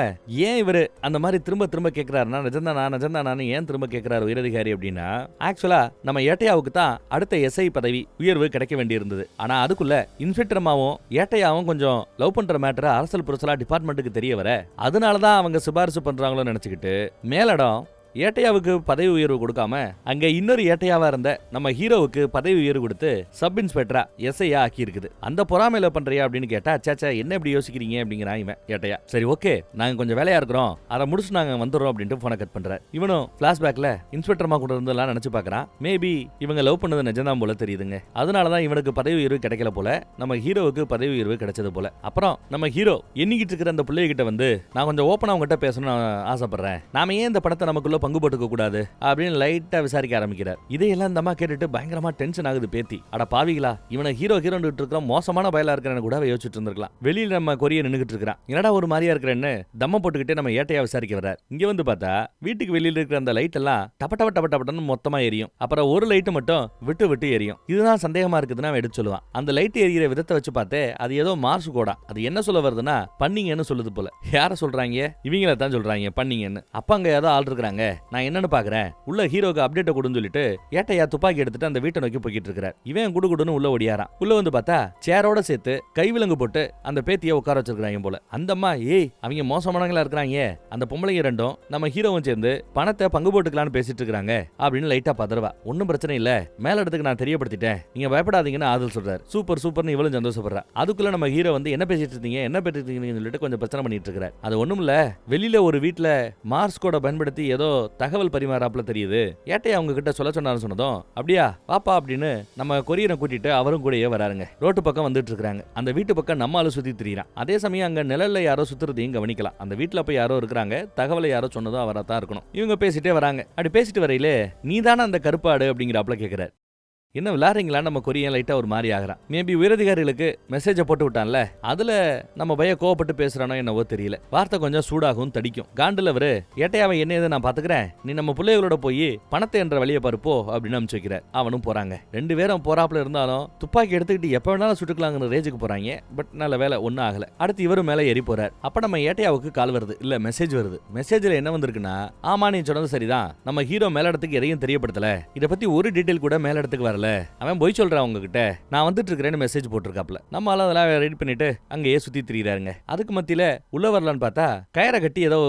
ஏன் இவரு அந்த மாதிரி திரும்ப திரும்ப கேட்கிறாருன்னா நிஜந்தானான்னு ஏன் திரும்ப கேட்கிறாரு உயரதிகாரி அப்படின்னா, ஆக்சுவலா நம்ம ஏட்டையாவுக்கு தான் அடுத்த எஸ்ஐ பதவி உயர்வு கிடைக்க வேண்டியிருந்தது. ஆனா அதுக்குள்ள இன்ஸ்பெக்டர் அம்மாவும் ஏட்டையாவும் கொஞ்சம் லவ் பண்ற மேட்டரை அரசல் புரசலா டிபார்ட்மெண்ட்டுக்கு தெரிய வர, அதனாலதான் அவங்க சிபாரிசு பண்றாங்களோ நினைச்சுக்கிட்டு மேலிடம் ஏட்டையாவுக்கு பதவி உயர்வு கொடுக்காம அங்க இன்னொரு ஏட்டையாவா இருந்த நம்ம ஹீரோவுக்கு பதவி உயர்வு கொடுத்து சப் இன்ஸ்பெக்டரா எஸ்ஐயா ஆக்கி இருக்குது. அந்த பொறாமையில பண்றியா அப்படின்னு கேட்டா, சேச்சா என்ன இப்படி யோசிக்கிறீங்க அப்படிங்கிறான் இவன் ஏட்டையா. சரி ஓகே, நாங்க கொஞ்சம் வேலையா இருக்கிறோம், அதை முடிச்சு நாங்க வந்துடுறோம் அப்படின்ட்டு போனை கட் பண்றாரு. இவனும் பிளாஷ்பேக்ல இன்ஸ்பெக்டர்மா கூட இருந்தெல்லாம் நினைச்சு பாக்குறான். மேபி இவங்க லவ் பண்ணது நிஜம்தான் போல தெரியுதுங்க. அதனாலதான் இவனுக்கு பதவி உயர்வு கிடைக்கல போல, நம்ம ஹீரோவுக்கு பதவி உயர்வு கிடைச்சது போல. அப்புறம் நம்ம ஹீரோ எண்ணிக்கிட்டு இருக்கிற அந்த பிள்ளைகிட்ட வந்து, நான் கொஞ்சம் ஓப்பனா உங்ககிட்ட பேசணும்னு ஆசைப்படுறேன், நாம ஏன் இந்த படத்தை நமக்குள்ள பங்கு போட்டுக்க கூடாது அப்படின்னு லைட்டா விசாரிக்க ஆரம்பிக்கிறார். இதையெல்லாம் இந்த அம்மா கேட்டுட்டு பயங்கரமா டென்ஷன் ஆகுது. பேத்தி, அட பாவிகளா, இவனை ஹீரோ இருக்கிற மோசமான பயலா இருக்கிறன்னு கூட யோசிச்சுட்டு இருந்திருக்கலாம். வெளியில நம்ம கொரிய நின்னுகிட்டு இருக்கிறான், என்னடா ஒரு மாதிரியா இருக்கிறேன்னு தம்ம போட்டுக்கிட்டே நம்ம ஏட்டையா விசாரிக்க வர்றார். இங்க வந்து பார்த்தா வீட்டுக்கு வெளியில இருக்கிற அந்த லைட் எல்லாம் டபட்டன்னு மொத்தமா எரியும். அப்புறம் ஒரு லைட் மட்டும் விட்டு விட்டு எரியும். இதுதான் சந்தேகமா இருக்குதுன்னு அவன் எடுத்து சொல்லுவான். அந்த லைட் எரியிற விதத்தை வச்சு பார்த்தே அது ஏதோ மார்ஸ் கோடா. அது என்ன சொல்ல வருதுன்னா பண்ணீங்கன்னு சொல்லுது போல. யார சொல்றாங்க? இவங்கள தான் சொல்றாங்க பண்ணீங்கன்னு. அப்ப அங்க ஏதோ ஆள் இருக்கிறாங்க, நான் என்னன்னு பாக்குறேன், உள்ள ஹீரோக்கு அப்டேட் கொடுன்னு சொல்லிட்டு ஏட்டையா துப்பாக்கி எடுத்துட்டு அந்த வீட்டை நோக்கி போய்கிட்டு இருக்கிறார். இவன் குடுகுடுன்னு உள்ள ஓடியாரான். உள்ள வந்து பார்த்தா சேரோட சேர்த்து கைவிலங்கு போட்டு அந்த பேத்தியை உட்கார வச்சிருக்காங்க போல. அந்த அம்மா, ஏய் அவங்க மோசமானவங்களா இருக்கிறாங்க, அந்த பொம்பளைங்க ரெண்டும் நம்ம ஹீரோவும் சேர்ந்து பணத்தை பங்கு போட்டுக்கலான்னு பேசிட்டு இருக்காங்க அப்படின்னு லைட்டா பதறவா. ஒன்னும் பிரச்சனை இல்ல, மேல இடத்துக்கு நான் தெரியப்படுத்திட்டேன், நீங்க பயப்படாதீங்கன்னு ஆதல் சொல்றாரு. சூப்பர் சூப்பர்னு இவளும் சந்தோஷப்படுறா. அதுக்குள்ள நம்ம ஹீரோ வந்து என்ன பேசிட்டு இருக்கீங்கன்னு சொல்லிட்டு கொஞ்சம் பிரச்சனை பண்ணிட்டு இருக்காரு. அது ஒண்ணும் இல்ல, வெளியில ஒரு வீட்டுல மார்ஸ் கோட பயன்படுத்தி ஏதோ தகவல் பரிமாறாப்புல தெரியுது, ஏட்டையா அவங்க கிட்ட சொல்ல சொன்னாரு சொன்னதும், அப்படியா பாப்பா அப்படின்னு நம்ம கொரியரை கூட்டிட்டு அவரும் கூடயே வராருங்க. ரோட்டு பக்கம் வந்துட்டு இருக்காங்க. அந்த வீட்டு பக்கம் நம்ம ஆளு சுத்தி திரியிறான். அதே சமயம் அங்க நிழல்ல யாரோ சுத்துறதையும் கவனிக்கலாம். அந்த வீட்டுல போய் யாரோ இருக்கிறாங்க, தகவலை யாரோ சொன்னதும் அவரா தான் இருக்கணும். இவங்க பேசிட்டே வராங்க. அப்படி பேசிட்டு வரையிலே, நீதானே அந்த கருப்பாடு அப்படிங்கிறாப்புல கேட்கிறார். என்ன விளையாடுறீங்களா? நம்ம கொரியன் லைட்டா ஒரு மாதிரி ஆகிறான். மேபி உயரதிகாரிகளுக்கு மெசேஜ போட்டு விட்டான்ல, அதுல நம்ம பைய கோவப்பட்டு பேசுறானோ என்னவோ தெரியல. வார்த்தை கொஞ்சம் சூடாகவும் தடிக்கும். காண்டில் அவரு, ஏட்டையாவை என்ன ஏது நான் பாத்துக்கிறேன், நீ நம்ம பிள்ளைகளோட போய் பணத்தை என்ற வழியை பருப்போ அப்படின்னு அனுப்பிச்சு வைக்கிறார். அவனும் போறாங்க. ரெண்டு பேரும் போறாப்புல இருந்தாலும் துப்பாக்கி எடுத்துக்கிட்டு எப்ப வேணாலும் சுட்டுக்கலாங்கிற ரேஜுக்கு போறாங்க. பட் நல்ல வேலை ஒன்னும் ஆகல. அடுத்து இவரும் மேல ஏறி போறார். அப்ப நம்ம ஏட்டையாவுக்கு கால் வருது, இல்ல மெசேஜ் வருது. மெசேஜ்ல என்ன வந்திருக்குன்னா, ஆமா நீ சொன்னது சரிதான், நம்ம ஹீரோ மேலிடத்துக்கு எதையும் தெரியப்படுத்தல, இதை பத்தி ஒரு டீடைல் கூட மேலிடத்துக்கு வரல, அவன் போய் சொல்றான் உங்ககிட்ட, நான் வந்துட்டு இருக்கிறேன்னு மெசேஜ் போட்டிருக்காப்ல. நம்ம அதெல்லாம் ரெடி பண்ணிட்டு அங்கேயே சுத்தி திரியிறாருங்க. அதுக்கு மத்தியில உள்ள வரலான்னு பார்த்தா கயிறை கட்டி ஏதோ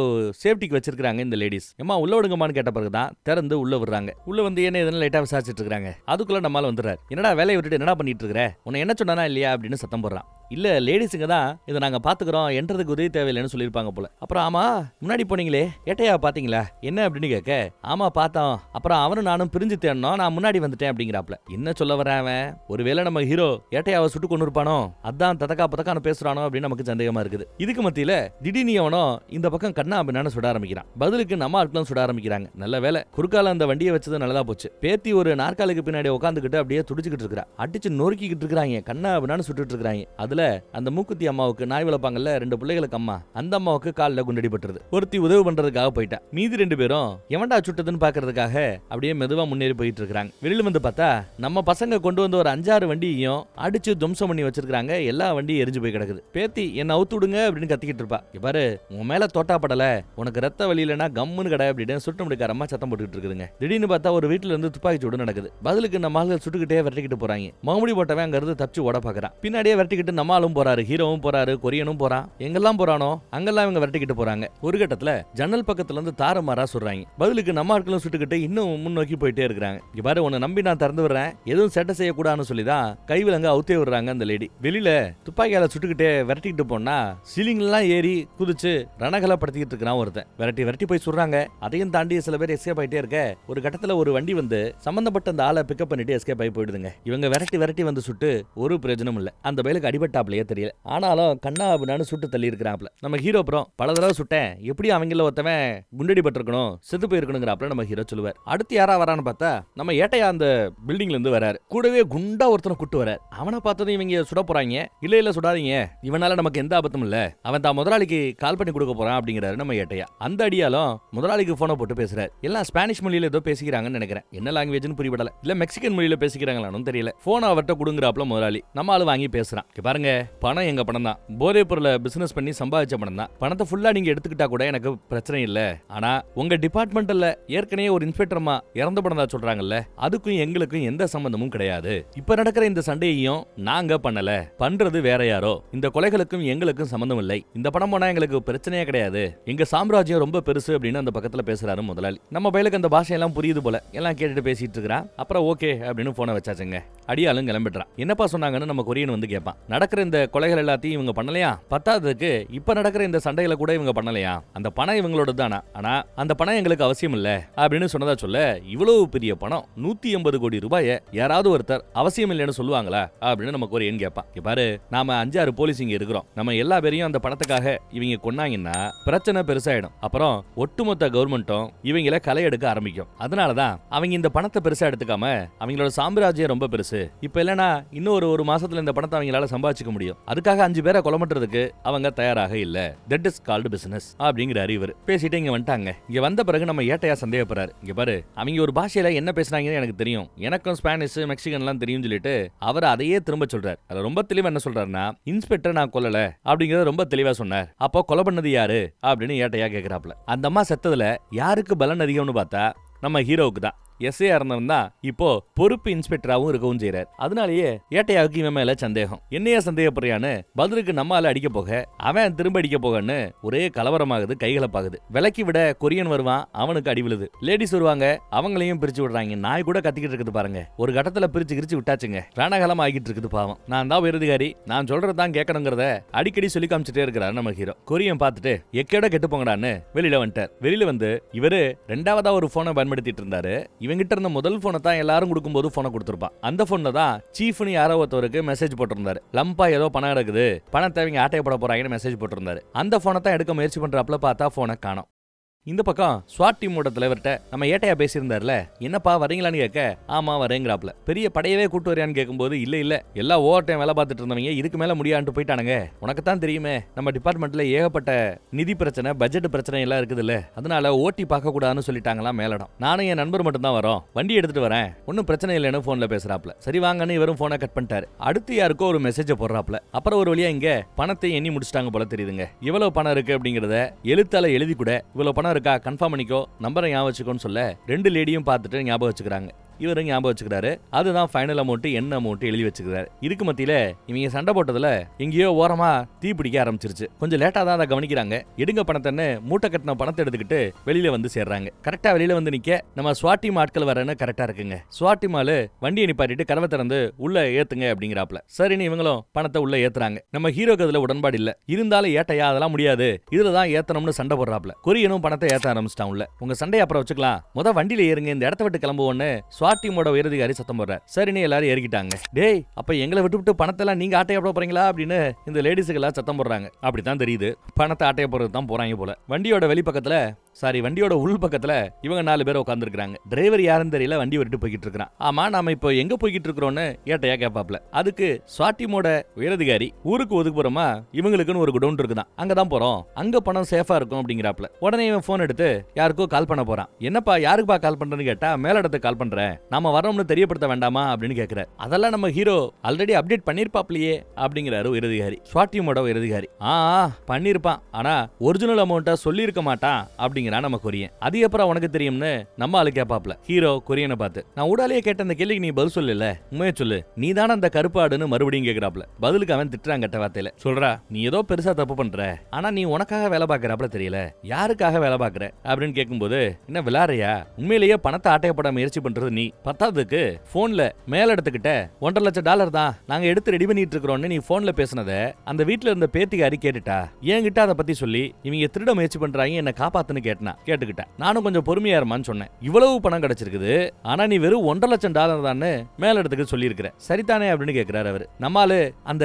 சேஃப்டிக்கு வச்சிருக்காங்க இந்த லேடிஸ். ஏமா உள்ள விடுங்கம்மான்னு கேட்ட பிறகுதான் திறந்து உள்ள விடுறாங்க. உள்ள வந்து என்ன எதுன்னு லைட்டா விசாரிச்சுட்டு இருக்காங்க. அதுக்குள்ள நம்மால வந்துடுறாரு. என்னடா வேலையை விட்டுட்டு என்னடா பண்ணிட்டு இருக்கிற, உன்னை என்ன சொன்னானா இல்லையா அப்படின்னு சத்தம் போடுறான். இல்ல லேடிஸுங்க தான் இதை நாங்க பாத்துக்கிறோம், என்றதுக்கு உதவி தேவையில்லைன்னு சொல்லியிருப்பாங்க போல. அப்புறம் ஆமா முன்னாடி போனீங்களே ஏட்டையா பாத்தீங்களா என்ன அப்படின்னு கேட்க, ஆமா பார்த்தோம், அப்புறம் அவனும் நானும் பிரிஞ்சு தேடணும், நான் முன்னாடி வந்துட்டேன் அப்படிங்கிறாப்ல. என்ன சொல்ல வர அவன், ஒருவேளை நம்ம ஹீரோ ஏட்டையாவை சுட்டு கொண்டு இருப்பானோ, அதான் ததக்கான்னு பேசுறானோ அப்படின்னு நமக்கு சந்தேகமா இருக்குது. இதுக்கு மத்தியில திடீர்னு அவனோ இந்த பக்கம் கண்ணா அப்படின்னு சுட ஆரம்பிக்கிறான். பதிலுக்கு நம்ம ஆட்களும் சுட ஆரம்பிக்கிறாங்க. நல்ல வேலை குறுக்கால அந்த வண்டியை வச்சது நல்லதா போச்சு. பேத்தி ஒரு நாற்காலிக்கு பின்னாடி உட்காந்துக்கிட்டு அப்படியே துடிச்சுக்கிட்டு இருக்கா. அடிச்சு நொறுக்கிக்கிட்டு இருக்காங்க, கண்ணா அப்படின்னு சுட்டுட்டு இருக்காங்க. அதுல அந்த மூக்குத்தி அம்மாவுக்கு நாய் வளர்ப்பாங்கல்ல ரெண்டு பிள்ளைகளுக்கு அம்மா, அந்த அம்மாவுக்கு காலில் குண்டடி பட்டுருது. ஒருத்தி உதவி பண்றதுக்காக போயிட்டா. மீதி ரெண்டு பேரும் எவன்டா சுட்டதுன்னு பாக்குறதுக்காக அப்படியே மெதுவா முன்னேறி போயிட்டு இருக்காங்க. வெளியில வந்து பார்த்தா நம்ம பசங்க கொண்டு வந்து ஒரு 5-6 வண்டியையும் அடிச்சு துவம்சம் பண்ணி வச்சிருக்காங்க. எல்லா வண்டியும் எரிஞ்சு போய் கிடக்குது. பேத்தி என்ன அவுத்து விடுங்க அப்படின்னு கத்திக்கிட்டு இருப்பா. பாரு உன் மேல தோட்டா படல, உனக்கு ரத்த வலி இல்லைன்னா கம்முன்னு கடை அப்படின்னு சுட்டு முடிக்காரமா சத்தம் போட்டுக்கிட்டு இருக்குதுங்க. திடீர்னு பார்த்தா ஒரு வீட்டுல இருந்து துப்பாக்கி சூடு நடக்குது. பதிலுக்கு நம்ம ஆளுகள் சுட்டுக்கிட்டே விரட்டிக்கிட்டு போறாங்க. மகுமுடி போட்டவன் அங்க இருந்து தப்பிச்சு ஓட பாக்குறான். பின்னாடியே விரட்டிக்கிட்டு நம்ம ஆளும் போறாரு, ஹீரோவும் போறாரு, கொரியனும் போறான். எங்கெல்லாம் போறானோ அங்கெல்லாம் இவங்க விரட்டிக்கிட்டு போறாங்க. ஒரு கட்டத்துல ஜன்னல் பக்கத்துல இருந்து தாறுமாறா சொல்றாங்க. பதிலுக்கு நம்ம ஆட்களும் சுட்டுக்கிட்டு இன்னும் முன்னோக்கி போயிட்டே இருக்காங்க. இங்க பாரு உன்னை நம்பி நான் திறந்து விடுறேன், எதுவும் சேட்டை செய்யக்கூடாதுன்னு சொல்லிதான் கைவிலங்க அவுத்தே விடுறாங்க அந்த லேடி. வெளியில துப்பாக்கியால சுட்டுக்கிட்டே விரட்டிக்கிட்டு போனா சீலிங்லாம் ஏறி குதிச்சு ரணகலா படுத்திக்கிட்டு இருக்கான் ஒருத்தன். விரட்டி போய் சொல்றாங்க. அதையும் தாண்டி சில பேர் எஸ்கேப் ஆயிட்டே இருக்க, ஒரு கட்டத்துல ஒரு வண்டி வந்து சம்பந்தப்பட்ட அந்த ஆளை பிக்கப் பண்ணிட்டு எஸ்கேப் ஆகி போயிடுதுங்க. இவங்க விரட்டி வந்து சுட்டு ஒரு பிரயோஜனம் இல்ல. அந்த பயலுக்கு அடிபட்டாப்லயே தெரியல. ஆனாலும் கண்ணா அப்படின்னு சுட்டு தள்ளி இருக்கிறாப்ல. நம்ம ஹீரோ அப்புறம் பல தடவை சுட்டேன், எப்படி அவங்கள ஒருத்தவன் குண்டடி பட்டிருக்கணும், செத்து போயிருக்கணுங்கிறாப்ல நம்ம ஹீரோ சொல்லுவார். அடுத்து யாரா வரான்னு பார்த்தா நம்ம ஏட்டையா அந்த பில்டிங்ல இருந்து வராரு. கூடவே குண்டா ஒருத்தனை கூட்டு வரார். அவனை பார்த்ததும் இவங்க சுட போறாங்க. இல்ல சுடாதீங்க, இவனால நமக்கு எந்த ஆபத்தும் இல்ல, அவன் தான் முதலாளிக்கு கால் பண்ணி கொடுக்க போறான் அப்படிங்கிறாரு நம்ம ஏட்டையா. அந்த அடியாலும் முதலாளிக்கு போனை போட்டு பேசுறாரு. எல்லாம் ஸ்பானிஷ் மொழியில ஏதோ பேசிக்கிறாங்கன்னு நினைக்கிறேன். என்ன லாங்குவேஜ்னு புரியப்படல, இல்ல மெக்சிகன் மொழியில பேசிக்கிறாங்களான்னு தெரியல. போன் அவர்கிட்ட கொடுங்குறாப்ல முதலாளி. நம்ம ஆளு வாங்கி பேசுறான். பாருங்க இல்லங்க, பணம் எங்க பணம் தான். போதைப் பொருளை பிசினஸ் பண்ணி சம்பாதிச்ச பணம் தான். பணத்தை ஃபுல்லா நீங்க எடுத்துக்கிட்டா கூட எனக்கு பிரச்சனை இல்ல. ஆனா உங்க டிபார்ட்மெண்ட்ல ஏற்கனவே ஒரு இன்ஸ்பெக்டர்மா இறந்து போனதா சொல்றாங்கல்ல, அதுக்கும் எங்களுக்கும் எந்த சம்பந்தமும் கிடையாது. இப்ப நடக்கிற இந்த சண்டையையும் நாங்க பண்ணல, பண்றது வேற யாரோ. இந்த கொலைகளுக்கும் எங்களுக்கும் சம்பந்தம் இல்லை. இந்த பணம் போனா எங்களுக்கு பிரச்சனையே கிடையாது. எங்க சாம்ராஜ்யம் ரொம்ப பெருசு அப்படின்னு அந்த பக்கத்துல பேசுறாரு முதலாளி. நம்ம பையலுக்கு அந்த பாஷையெல்லாம் புரியுது போல. எல்லாம் கேட்டுட்டு பேசிட்டு இருக்கிறான். அப்புறம் ஓகே அப்படின்னு போனை வச்சாச்சுங்க. அடியாலும் கிளம்பிடுறான். என்னப்பா சொன்னாங்கன்னு நம்ம கொரியன் வந்து கேட்பான். நடக்கிற இந்த கொலைகள் எல்லாத்தையும் இவங்க பண்ணலையா? பத்தாததுக்கு இப்ப நடக்கிற இந்த சண்டைகளை கூட இவங்க பண்ணலையா? அந்த பணம் இவங்களோட தானா? ஆனா அந்த பணம் எங்களுக்கு அவசியம் இல்ல அப்படின்னு சொன்னதா சொல்ல, இவ்வளவு பெரிய பணம் 180 கோடி ரூபாயை யாராவது ஒருத்தர் அவசியம் இல்லைன்னு சொல்லுவாங்களா அப்படின்னு நம்ம கொரியன் கேட்பான். பாரு, நாம 5-6 போலீஸ் இங்க இருக்கிறோம். நம்ம எல்லா பேரையும் அந்த பணத்துக்காக இவங்க கொன்னாங்கன்னா பிரச்சனை பெருசாயிடும். அப்புறம் ஒட்டுமொத்த கவர்மெண்ட்டும் இவங்கள களை எடுக்க ஆரம்பிக்கும். அதனாலதான் அவங்க இந்த பணத்தை பெருசா எடுத்துக்காம அவங்களோட சாம்ராஜ்யம் ரொம்ப பெருசு. இப்ப இல்லனா இன்னும் ஒரு மாசத்துல இந்த பணத்தை அவங்களால சம்பாதிச்சுக்க முடியும். அதுக்காக 5 பேரை கொலை பண்றதுக்கு அவங்க தயாராக இல்ல. தட் இஸ் கால்டு பிசினஸ் அப்படிங்கிறாரு இவர். பேசிட்டு இங்க வந்துட்டாங்க. இங்க வந்த பிறகு நம்ம ஏட்டையா சந்தேகப்படுறாரு. இங்க பாரு, அவங்க ஒரு பாஷையில என்ன பேசுறாங்கன்னு எனக்கு தெரியும். எனக்கும் ஸ்பானிஷ் மெக்சிகன் எல்லாம் தெரியும் சொல்லிட்டு அவர் அதையே திரும்ப சொல்றாரு. அது ரொம்ப தெளிவா என்ன சொல்றாருன்னா, இன்ஸ்பெக்டர் நான் கொல்லல அப்படிங்கறத ரொம்ப தெளிவா சொன்னார். அப்போ கொலை பண்ணது யாரு அப்படின்னு ஏட்டையா கேக்குறாப்ல. அந்த அம்மா செத்ததுல யாருக்கு பலன் அதிகம்னு பார்த்தா நம்ம ஹீரோவுக்கு தான். எஸ்ஏ இருந்தவன் தான் இப்போ பொறுப்பு இன்ஸ்பெக்டராகவும் இருக்கவும் செய்யறாரு. அதனாலேயே ஏட்டையாவுக்கு இவன் மேல சந்தேகம். என்னையா சந்தேகப்படுறியான்னு பதிலுக்கு நம்மால அடிக்க போக அவன் திரும்ப அடிக்க போகன்னு ஒரே கலவரமாகுது, கைகலப்பாகுது. விலக்கி விட கொரியன் வருவான், அவனுக்கு அடி விழுது. லேடிஸ் வருவாங்க, அவங்களையும் பிரிச்சு விடுறாங்க. நாய் கூட கத்திக்கிட்டு இருக்குது பாருங்க. ஒரு கட்டத்துல பிரிச்சு விட்டாச்சுங்க. ரணகலம் ஆகிட்டு இருக்குது பாவம். நான் தான் உயரதிகாரி, நான் சொல்றதான் கேட்கணுங்கிறத அடிக்கடி சொல்லி காமிச்சிட்டே இருக்கிறாரு நம்ம ஹீரோ. கொரியன் பார்த்துட்டு எக்கேட கெட்டு போங்கடான்னு வெளியில வந்துட்டார். வெளியில வந்து இவரு 2வதா ஒரு போனை பயன்படுத்திட்டு இருந்தாரு. இவங்கிட்ட இருந்த முதல் போனை தான் எல்லாரும் கொடுக்கும்போது போனை கொடுத்துருப்பான். அந்த போன்ல தான் சீஃப்னு யாரோ ஒருத்தருக்கு மெசேஜ் போட்டிருந்தாரு. லம்பா ஏதோ பணம் இருக்குது, பணத்தை அவங்க ஆட்டையப்பட போறாங்கன்னு மெசேஜ் போட்டிருந்தாரு. அந்த போனை தான் எடுக்க முயற்சி பண்றாப்புல பார்த்தா போனை காணோம். இந்த பக்கம் ஸ்வாட் டீமோட தலைவர்கிட்ட நம்ம ஏட்டையா பேசியிருந்தாருல, என்னப்பா வரீங்களான்னு கேட்க, ஆமா வரேங்கிறாப்ல. பெரிய படையவே கூட்டு வரையான்னு கேட்கும்போது இல்ல எல்லா ஓவர் டைம் வேலை பார்த்துட்டு இருந்தவங்க இதுக்கு மேல முடியான்ட்டு போயிட்டானுங்க. உனக்கு தான் தெரியுமே நம்ம டிபார்ட்மெண்ட்ல ஏகப்பட்ட நிதி பிரச்சனை, பட்ஜெட் பிரச்சனை எல்லாம் இருக்குதுல்ல, அதனால ஓட்டி பார்க்க கூடாதுன்னு சொல்லிட்டாங்களாம் மேலிடம். நானும் என் நண்பர் மட்டும் தான் வரோம், வண்டி எடுத்துட்டு வரேன், ஒன்னும் பிரச்சனை இல்லைன்னு போன்ல பேசுறாப்ல. சரி வாங்கன்னு இவரும் போனை கட் பண்ணிட்டாரு. அடுத்து யாருக்கோ ஒரு மெசேஜ் போடுறாப்ல. அப்புறம் ஒரு வழியா இங்க பணத்தை எண்ணி முடிச்சிட்டாங்க போல தெரியுதுங்க. இவ்வளவு பணம் இருக்கு அப்படிங்கறத எழுத்தால எழுதி கூட இவ்வளவு பணம் இருக்கா கன்ஃபார்ம் பண்ணிக்கோ, நம்பரை ஞாபகம் வச்சுக்கோன்னு சொல்ல 2 லேடியும் பார்த்துட்டு ஞாபகம் வச்சுக்கிறாங்க. இவரும் ஞாபகம் வச்சுக்கிறாரு. அதுதான் ஃபைனல் அமௌண்ட், என்ன அமௌண்ட் எழுதி வச்சுக்கிறாரு. இதுக்கு மத்தியில இவங்க சண்டை போட்டதுல எங்கேயோ ஓரமா தீ பிடிக்க ஆரம்பிச்சிருச்சு. கொஞ்சம் லேட்டா தான் அதை கவனிக்கிறாங்க. எடுங்க பணத்தைன்னு மூட்டை கட்டின பணத்தை எடுத்துக்கிட்டு வெளியில வந்து சேர்றாங்க. கரெக்டா வெளியில வந்து நிக்க நம்ம ஸ்வாட் டீம் ஆட்கள் வரேன்னு கரெக்டா இருக்குங்க. ஸ்வாட் டீமால வண்டியை நிப்பாட்டிட்டு கதவை திறந்து உள்ள ஏத்துங்க அப்படிங்கிறாப்ல. சரின்னு இவங்களும் பணத்தை உள்ள ஏத்துறாங்க. நம்ம ஹீரோக்கு அதுல உடன்பாடு இல்ல. இருந்தாலும் ஏட்டையா அதெல்லாம் முடியாது, இதுலதான் ஏத்தணும்னு சண்டை போடுறாப்ல. கொரியனும் பணத்தை ஏத்த ஆரம்பிச்சிட்டான் உள்ள. உங்க சண்டையை அப்புறம் வச்சுக்கலாம், முத வண்டியில ஏறுங்க, இந்த இடத்த விட்டு கிளம்புவோன்னு ஸ்வாட் டீமோட உயரதிகாரி சத்தம் போடுறார். சரின்னு எல்லாரும் ஏறிக்கிட்டாங்க. டேய், அப்ப எங்களை விட்டு பணத்தெல்லாம் நீங்க ஆட்டைய போறீங்களா அப்படின்னு இந்த லேடிஸுக்கு எல்லாம் சத்தம் போடுறாங்க. அப்படித்தான் தெரியுது, பணத்தை ஆட்டைய போறது தான் போறாங்க போல. வண்டியோட வெளிப்பக்கத்துல வண்டியோட உள் பக்கத்துல இவங்க 4 பேர் உட்காந்துருக்காங்க. டிரைவர் யாருன்னு தெரியல, வண்டி விட்டு போய்கிட்டு இருக்கான். ஆமா, நாம இப்போ எங்க போய்கிட்டு இருக்கிறோம்னு ஏட்டையா கேப்பாப்ல. அதுக்கு ஸ்வாட்டிமோட உயரதிகாரி ஊருக்கு ஒதுக்குப்புறமா இவங்களுக்குன்னு ஒரு குடவுன் இருக்குதான், அங்கதான் போறோம், அங்க பணம் சேஃபா இருக்கும் அப்படிங்கிறாப்ல. உடனே இவன் போன் எடுத்து யாருக்கோ கால் பண்ண போறான். என்னப்பா யாருக்குப்பா கால் பண்றேன்னு கேட்டா, மேலிடத்துக்கு கால் பண்றேன், நாம வரோம்னு தெரியப்படுத்த வேண்டாமா அப்படின்னு கேட்கிறார். அதெல்லாம் நம்ம ஹீரோ ஆல்ரெடி அப்டேட் பண்ணிருப்பாப்லையே அப்படிங்கிறாரு உயரதிகாரி. ஸ்வாட்டிமோட உயரதிகாரி பண்ணிருப்பான், ஆனா ஒரிஜினல் அமௌண்ட்டை சொல்லி இருக்க மாட்டான் அப்படிங்கிறான் நம்ம கொரியன். அது அப்புறம் உனக்கு தெரியும்னு நம்ம ஆளு கேப்பாப்ல. ஹீரோ கொரியனை பார்த்து, நான் ஊடாலேயே கேட்ட அந்த கேள்விக்கு நீ பதில் சொல்லல, உண்மையை சொல்லு, நீ தானே அந்த கருப்பு ஆடுன்னு மறுபடியும் கேட்கிறாப்ல. பதிலுக்கு அவன் திட்டுறான் கட்ட வார்த்தையில. சொல்றா, நீ ஏதோ பெருசா தப்பு பண்ற, ஆனா நீ உனக்காக வேலை பாக்குறாப்ல தெரியல, யாருக்காக வேலை பாக்குற அப்படின்னு கேட்கும்போது, என்ன விளாறையா, உண்மையிலேயே பணத்தை ஆட்டையப்பட முயற்சி பண்றது நீ, பத்தாவதுக்கு போன்ல மேல எடுத்துக்கிட்ட $1.5 லட்சம் தான் நாங்க எடுத்து ரெடி பண்ணிட்டு இருக்கிறோம்னு நீ போன்ல பேசினத அந்த வீட்டுல இருந்த பேத்திகாரி கேட்டுட்டா. என்கிட்ட அதை பத்தி சொல்லி இவங்க திருட முயற்சி பண்றாங்க, என்ன காப்பாத்துன்னு கேட்டுக்கிட்டேன். நானும் கொஞ்சம் பொறுமையா இருமான்னு சொன்னேன். இவ்வளவு பணம் கிடைச்சிருக்குது, ஆனா நீ வெறும் $1.5 லட்சம் தான் மேல எடுத்துக்க சொல்லி இருக்கிற, சரிதானே அப்படின்னு கேட்கிறாரு அவரு. நம்மால அந்த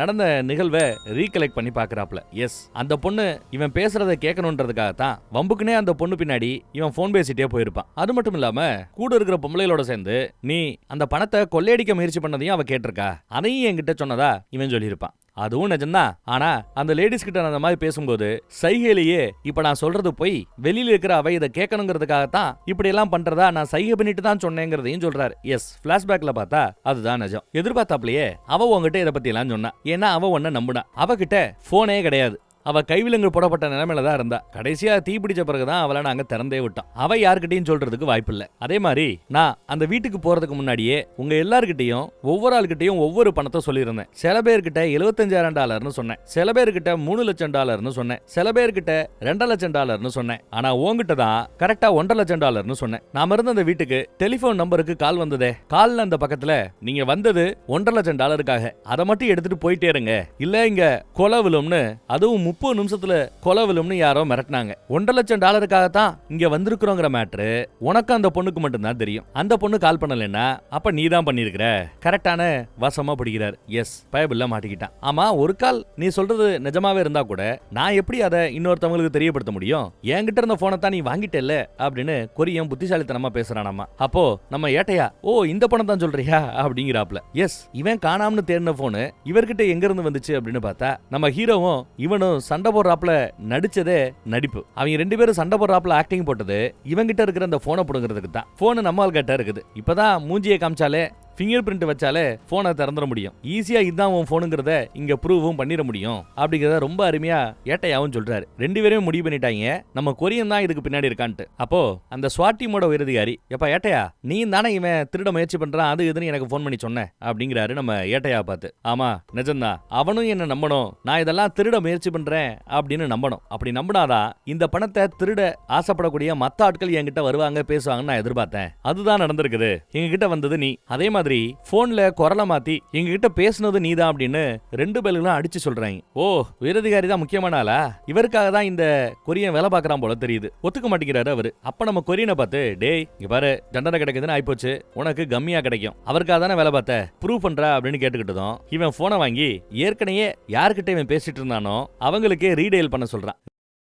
நடந்த நிகழ்வை ரீகலெக்ட் பண்ணி பாக்குறாப்ல. எஸ், அந்த பொண்ணு இவன் பேசுறத கேட்கணுன்றதுக்காக தான் வம்புக்குனே அந்த பொண்ணு பின்னாடி இவன் போன் பேசிட்டே போயிருப்பான். அது மட்டும் இல்லாம கூட இருக்கிற பொம்பளைகளோட சேர்ந்து நீ அந்த பணத்தை கொள்ளையடிக்க முயற்சி பண்ணதையும் அவ கேட்டிருக்கா, அதையும் என்கிட்ட சொன்னதா இவன் சொல்லியிருப்பான். அதுவும் நிஜம்தான். ஆனா அந்த லேடிஸ் கிட்ட நான் அந்த மாதிரி பேசும்போது சைகையிலேயே இப்ப நான் சொல்றது போய் வெளியில இருக்கிற அவ இதை கேட்கணுங்கிறதுக்காகத்தான் இப்படி எல்லாம் பண்றதா நான் சைகை பண்ணிட்டு தான் சொன்னேங்கிறதையும் சொல்றாரு. எஸ், பிளாஷ்பேக்ல பார்த்தா அதுதான் நிஜம். எதிர்பார்த்தாப்லயே அவ உங்ககிட்ட இதை பத்தி எல்லாம் சொன்னா. ஏன்னா அவ ஒன்ன நம்புனா. அவகிட்ட போனே கிடையாது. அவ கைவிலங்கு போடப்பட்ட நிலைமையில தான் இருந்தா. கடைசியா தீ பிடிச்ச பிறகுதான் அவளை நாங்க திறந்தே விட்டோம். அவ யாருக்கிட்டையும் சொல்றதுக்கு வாய்ப்பு இல்ல. அதே மாதிரி நான் அந்த வீட்டுக்கு போறதுக்கு முன்னாடியே உங்க எல்லார்கிட்டையும் ஒவ்வொரு ஆள்கிட்டையும் ஒவ்வொரு பணத்தை சொல்லியிருந்தேன். சில பேர்கிட்ட $75,000 சொன்னேன், சில பேர்கிட்ட $3 லட்சம் சொன்னேன், சில பேர்கிட்ட $2 லட்சம் சொன்னேன். ஆனா உங்ககிட்ட தான் கரெக்டா $1.5 லட்சம் சொன்னேன். நாம இருந்த அந்த வீட்டுக்கு டெலிபோன் நம்பருக்கு கால் வந்ததே. கால்ல அந்த பக்கத்துல நீங்க வந்தது $1.5 லட்சம், அதை மட்டும் எடுத்துட்டு போயிட்டே இருங்க, இல்ல இங்க கொலை விழும்னு, அதுவும் 30 நிமிஷத்துல கொலை விழும்னு யாரோ மிரட்டினாங்க. $1.5 லட்சம் இங்க வந்திருக்கிறோங்கிற மேட்ரு உனக்கு அந்த பொண்ணுக்கு மட்டும்தான் தெரியும். அந்த பொண்ணு கால் பண்ணலன்னா அப்ப நீ தான் பண்ணிருக்கிற. கரெக்டான வசமா பிடிக்கிறார். எஸ், பயபில்ல மாட்டிக்கிட்டான். ஆமா, ஒரு கால் நீ சொல்றது நிஜமாவே இருந்தா கூட நான் எப்படி அதை இன்னொருத்தவங்களுக்கு தெரியப்படுத்த முடியும்? என்கிட்ட இருந்த போனை தான் நீ வாங்கிட்டல்ல அப்படின்னு கொரியம் புத்திசாலித்தனமா பேசுறானாமா. அப்போ நம்ம ஏட்டையா, ஓ இந்த பணம் தான் சொல்றியா அப்படிங்கிறாப்ல. எஸ், இவன் காணாமனு தேடின போனு இவர்கிட்ட எங்க இருந்து வந்துச்சு அப்படின்னு பார்த்தா நம்ம ஹீரோவும் இவனும் சண்டை போடுறாப்ல நடிச்சதே நடிப்பு. அவங்க 2 பேரும் சண்டை போடுறாப்ல ஆக்டிங் போட்டது இவங்கிட்ட இருக்கிற அந்த போனை புடுங்கிறதுக்கு தான். போன் நம்ம ஆள் கிட்ட இருக்குது. இப்பதான் மூஞ்சியை காமிச்சாலே ஃபிங்கர் பிரிண்ட் வச்சாலே போனை திறந்துட முடியும். ஈஸியா இதுதான் உன் போனுங்கிறத இங்க ப்ரூவும் பண்ணிட முடியும் அப்படிங்கறத ரொம்ப அருமையா ஏட்டையாவும் சொல்றாரு. 2 பேரும் முடிவு பண்ணிட்டாங்க நம்ம கொரியன் தான் இதுக்கு பின்னாடி இருக்கான்ட்டு. அப்போ அந்த ஸ்வாட் டீமோட உயரதிகாரி, எப்பா ஏட்டையா, நீ தானே இவன் திருட முயற்சி பண்றான் அது இதுன்னு எனக்கு போன் பண்ணி சொன்னேன் அப்படிங்கிறாரு நம்ம ஏட்டையா பார்த்து. ஆமா நிஜம்தான், அவனும் என்ன நம்பணும், நான் இதெல்லாம் திருட முயற்சி பண்றேன் அப்படின்னு நம்பணும். அப்படி நம்பினாதான் இந்த பணத்தை திருட ஆசைப்படக்கூடிய மத்த ஆட்கள் என்கிட்ட வருவாங்க பேசுவாங்கன்னு நான் எதிர்பார்த்தேன். அதுதான் நடந்திருக்குது. எங்க கிட்ட வந்தது நீ. அதே மாதிரி போன்ல குரலை மாத்தி எங்க கிட்ட பேசுனது நீதான் அப்படின்னு 2 பேர்களும் அடிச்சு சொல்றாங்க. ஓ, உயரதிகாரி தான் முக்கியமான ஆளா? இவருக்காக தான் இந்த கொரியன் வேலை பார்க்கறான் போல தெரியுது. ஒத்துக்க மாட்டேங்கிறாரு அவரு. அப்ப நம்ம கொரியனை பார்த்து, டேய் இங்க பாரு, தண்டனை கிடைக்குதுன்னு ஆயிப்போச்சு, உனக்கு கம்மியா கிடைக்கும், அவருக்காக தானே வேலை பார்த்த, ப்ரூவ் பண்ற அப்படின்னு கேட்டுக்கிட்டதும் இவன் போனை வாங்கி ஏற்கனவே யார்கிட்ட இவன் பேசிட்டு இருந்தானோ அவங்களுக்கே ரீடெயில் பண்ண சொல்றான்.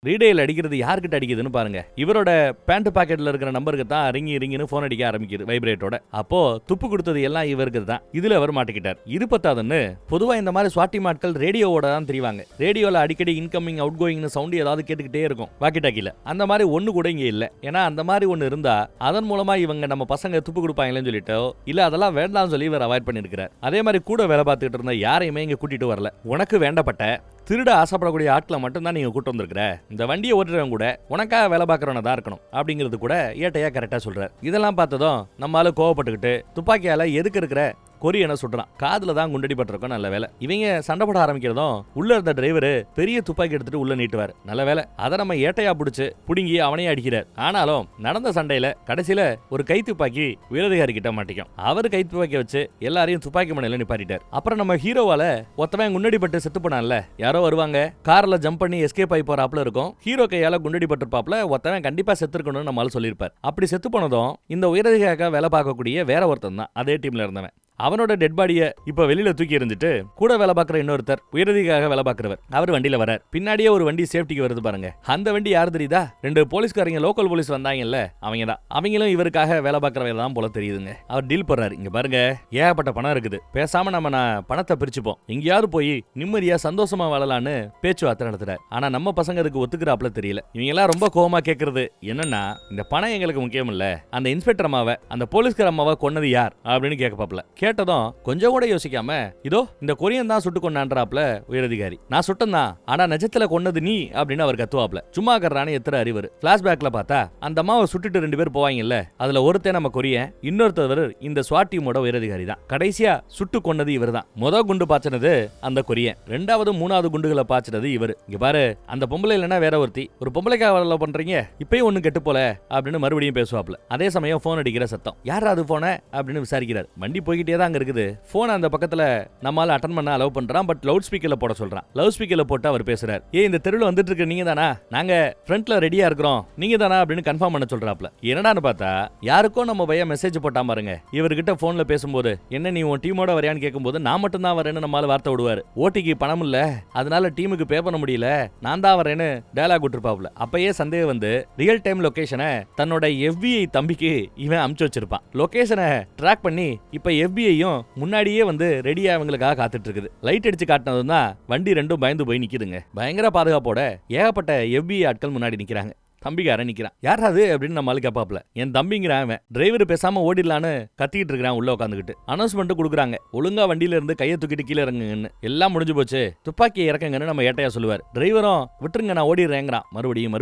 ரீடெயில் அடிக்கிறது யார்கிட்ட அடிக்குதுன்னு பாருங்க. இவரோட பேண்ட் பாக்கெட்ல இருக்கிற நம்பருக்கு தான் ரிங்குன்னு போன் அடிக்க ஆரம்பிக்குது வைப்ரேட்டோட. அப்போ துப்பு கொடுத்தது எல்லாம் இவருக்கு தான். இதுல அவர் மாட்டிக்கிட்டார். இது பத்தாதுன்னு பொதுவா இந்த மாதிரி ஸ்வாட்டி மாட்கள் ரேடியோவோட தான் தெரிவாங்க. ரேடியோல அடிக்கடி இன்கமிங் அவுட் கோயிங்னு சவுண்ட் ஏதாவது கேட்டுக்கிட்டே இருக்கும் வாக்கி டாக்கில. அந்த மாதிரி ஒண்ணு கூட இங்க இல்ல. ஏன்னா அந்த மாதிரி ஒண்ணு இருந்தா அதன் மூலமா இவங்க நம்ம பசங்க துப்பு கொடுப்பாங்களேன்னு சொல்லிட்டோ இல்ல அதெல்லாம் வேண்டாம்னு சொல்லி இவர் அவாய்ட் பண்ணிருக்கிறார். அதே மாதிரி கூட வேலை பார்த்துட்டு இருந்த யாரையுமே இங்க கூட்டிட்டு வரல. உனக்கு வேண்டப்பட்ட திருட ஆசைப்படக்கூடிய ஆட்களை மட்டும் தான் நீங்க கூட்டு வந்திருக்கிற. இந்த வண்டியை ஓட்டுறவங்க கூட உனக்காக வேலை பார்க்கறவன தான் இருக்கணும் அப்படிங்கிறது கூட ஏட்டையா கரெக்டா சொல்றாரு. இதெல்லாம் பார்த்ததும் நம்மளால கோவப்பட்டுக்கிட்டு துப்பாக்கியால எதுக்கு இருக்கிற கொரியனை சுடுறான். காதுல தான் குண்டடி பட்டிருக்கோம். நல்ல வேலை. இவங்க சண்டை போட ஆரம்பிக்கிறதும் உள்ள இருந்த டிரைவர் பெரிய துப்பாக்கி எடுத்துட்டு உள்ள நீட்டுவார். நல்ல வேலை, அதை நம்ம ஏட்டையா பிடிச்சு புடுங்கி அவனையே அடிக்கிறார். ஆனாலும் நடந்த சண்டையில கடைசியில ஒரு கை துப்பாக்கி உயரதிகாரி கிட்ட மாட்டிக்கும். அவர் கை துப்பாக்கி வச்சு எல்லாரையும் துப்பாக்கி மனையில நிப்பாட்டிட்டார். அப்புறம் நம்ம ஹீரோவால ஒருத்தவன் குண்டடி பட்டு செத்து போனான்ல, யாரோ வருவாங்க கார்ல ஜம்ப் பண்ணி எஸ்கேப் ஆகி போறாப்ல இருக்கும். ஹீரோ கையால குண்டடி பட்டிருப்பாப்ல, ஒருத்தவன் கண்டிப்பா செத்து இருக்கணும்னு நம்மளால சொல்லியிருப்பார். அப்படி செத்து போனதும் இந்த உயரதிகாரியாக வேலை பார்க்கக்கூடிய வேற ஒருத்தன் தான் அதே டீம்ல இருந்தவன். அவனோட டெட் பாடியை இப்ப வெளியில தூக்கி எறிஞ்சிட்டு கூட வேலை பார்க்குற இன்னொருத்தர் உயரதிகாரியாக வேலை பார்க்கிறவர் அவர் வண்டியில வரார். பின்னாடியே ஒரு வண்டி சேஃப்டிக்கு வருது பாருங்க. அந்த வண்டி யார் தெரியுதா? 2 போலீஸ்காரங்க, லோக்கல் போலீஸ் வந்தாங்கல்ல, அவங்க தான். அவங்களும் இவருக்காக வேலை பார்க்கறவங்க தான் போல தெரியுதுங்க. அவர் டீல் போடுறாரு. இங்க பாருங்க, ஏகப்பட்ட பணம் இருக்குது, பேசாம நம்ம பணத்தை பிரிச்சுப்போம், எங்கேயாவது போய் நிம்மதியா சந்தோஷமா வாழலான்னு பேச்சுவார்த்தை நடத்துறாரு. ஆனா நம்ம பசங்க அதுக்கு ஒத்துக்கிறாப்ல தெரியல. இவங்க எல்லாம் ரொம்ப கோவமா கேட்கறது என்னன்னா, இந்த பணம் எங்களுக்கு முக்கியம் இல்ல, அந்த இன்ஸ்பெக்டர் அம்மாவை, அந்த போலீஸ்கார அம்மாவை கொன்னது யார் அப்படின்னு கேட்கப்பாப்ல. கேட்டதும் கொஞ்சம் கூட யோசிக்காம, இதோ இந்த கொரியன் தான் சுட்டு கொண்டான்றாப்ல உயரதிகாரி. நான் சுட்டேன், ஆனா நிஜத்துல கொன்னது நீ அப்படின்னு அவர் கத்துவாப்ல. சும்மா கர்றானே எத்தனை அறிவர். பிளாஷ்பேக்ல பார்த்தா அந்த அம்மாவை சுட்டுட்டு 2 பேர் போவாங்கல்ல, அதுல ஒருத்தன் நம்ம கொரியன், இன்னொருத்தவர் இந்த ஸ்வாட் டீமோட உயரதிகாரி தான். கடைசியா சுட்டு கொன்னது இவர் தான். முத குண்டு பாய்ச்சனது அந்த கொரியன், 2வது 3வது குண்டுகளை பாய்ச்சனது இவர். இங்க பாரு, அந்த பொம்பளை இல்லைன்னா வேற ஒருத்தி, ஒரு பொம்பளைக்காக வேலை பண்றீங்க, இப்பயும் ஒண்ணு கெட்டு போல அப்படின்னு மறுபடியும் பேசுவாப்ல. அதே சமயம் போன் அடிக்கிற சத்தம். யார் அது போன அப்படின்னு விசாரிக்கிறார். வண்டி போய்கிட்டே தான் அங்க இருக்குது. போன் அந்த பக்கத்துல நம்மால அட்டன் பண்ண அலோவ் பண்றான். பட் லவுட் ஸ்பீக்கர்ல போட சொல்றான். லவுட் ஸ்பீக்கர்ல போட்டு அவர் பேசுறார். இந்த தெருவில் வந்துட்டு இருக்கு நீங்க தானா? நாங்க ஃப்ரண்ட்ல ரெடியா இருக்கிறோம், நீங்க தானா அப்படின்னு கன்ஃபார்ம் பண்ண சொல்றாப்ல. என்னடான்னு பார்த்தா யாருக்கோ நம்ம பையன் மெசேஜ் போட்டான் பாருங்க. இவர்கிட்ட போன்ல பேசும்போது, என்ன நீ உன் டீமோட வரையான்னு கேட்கும்போது நான் மட்டும் தான் வரேன்னு நம்மால வார்த்தை விடுவாரு. ஓட்டிக்கு பணம் இல்ல, அதனால டீமுக்கு பே பண்ண முடியல, நான் தான் வரேன்னு டயலாக் விட்டுருப்பாப்ல. அப்பயே சந்தேகம் வந்து ரியல் டைம் லொகேஷனை தன்னோட FBI தம்பிக்கு இவன் அமுச்சு வச்சிருப்பான். லொகேஷனை ட்ராக் பண்ணி இப்ப FBI FBI-யும் முன்னாடியே வந்து ரெடியா அவங்களுக்காக காத்துட்டு இருக்குது. லைட் அடிச்சு காட்டினதும் தான் வண்டி ரெண்டும் பயந்து போய் நிக்குதுங்க. பயங்கர பாதுகாப்போட ஏகப்பட்ட FBI ஆட்கள் முன்னாடி நிக்கிறாங்க. தம்பிக்காரன் நிக்கிறான். யாராது அப்படின்னு நம்ம ஆளு கேப்பாப்ல. என் தம்பிங்கிறான். அவன் டிரைவர் பேசாம ஓடிடலான்னு கத்திக்கிட்டு இருக்கிறான் உள்ள உட்காந்துக்கிட்டு. அனௌன்ஸ்மெண்ட் கொடுக்குறாங்க, ஒழுங்கா வண்டியில இருந்து கையை தூக்கிட்டு கீழே இறங்குங்கன்னு. எல்லாம் முடிஞ்சு போச்சு, துப்பாக்கியை இறக்குங்கன்னு நம்ம ஏட்டையா சொல்லுவார். டிரைவரும் விட்டுருங்க நான் ஓடிடுறேங்கிறான். மறுபடியும்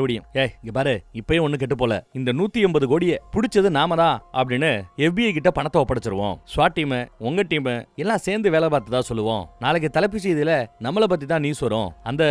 இங்க பாரு, இப்பயும் ஒண்ணு கெட்டு போல, இந்த 180 கோடியை பிடிச்சது நாம தான் அப்படின்னு FBI கிட்ட பணத்தை ஒப்படைச்சிருவோம். ஸ்வாட் டீம், உங்க டீம் எல்லாம் சேர்ந்து வேலை பார்த்ததா சொல்லுவோம். நாளைக்கு தலைப்பு செய்தியில நம்மளை பத்தி தான் நியூஸ் வரும். அந்த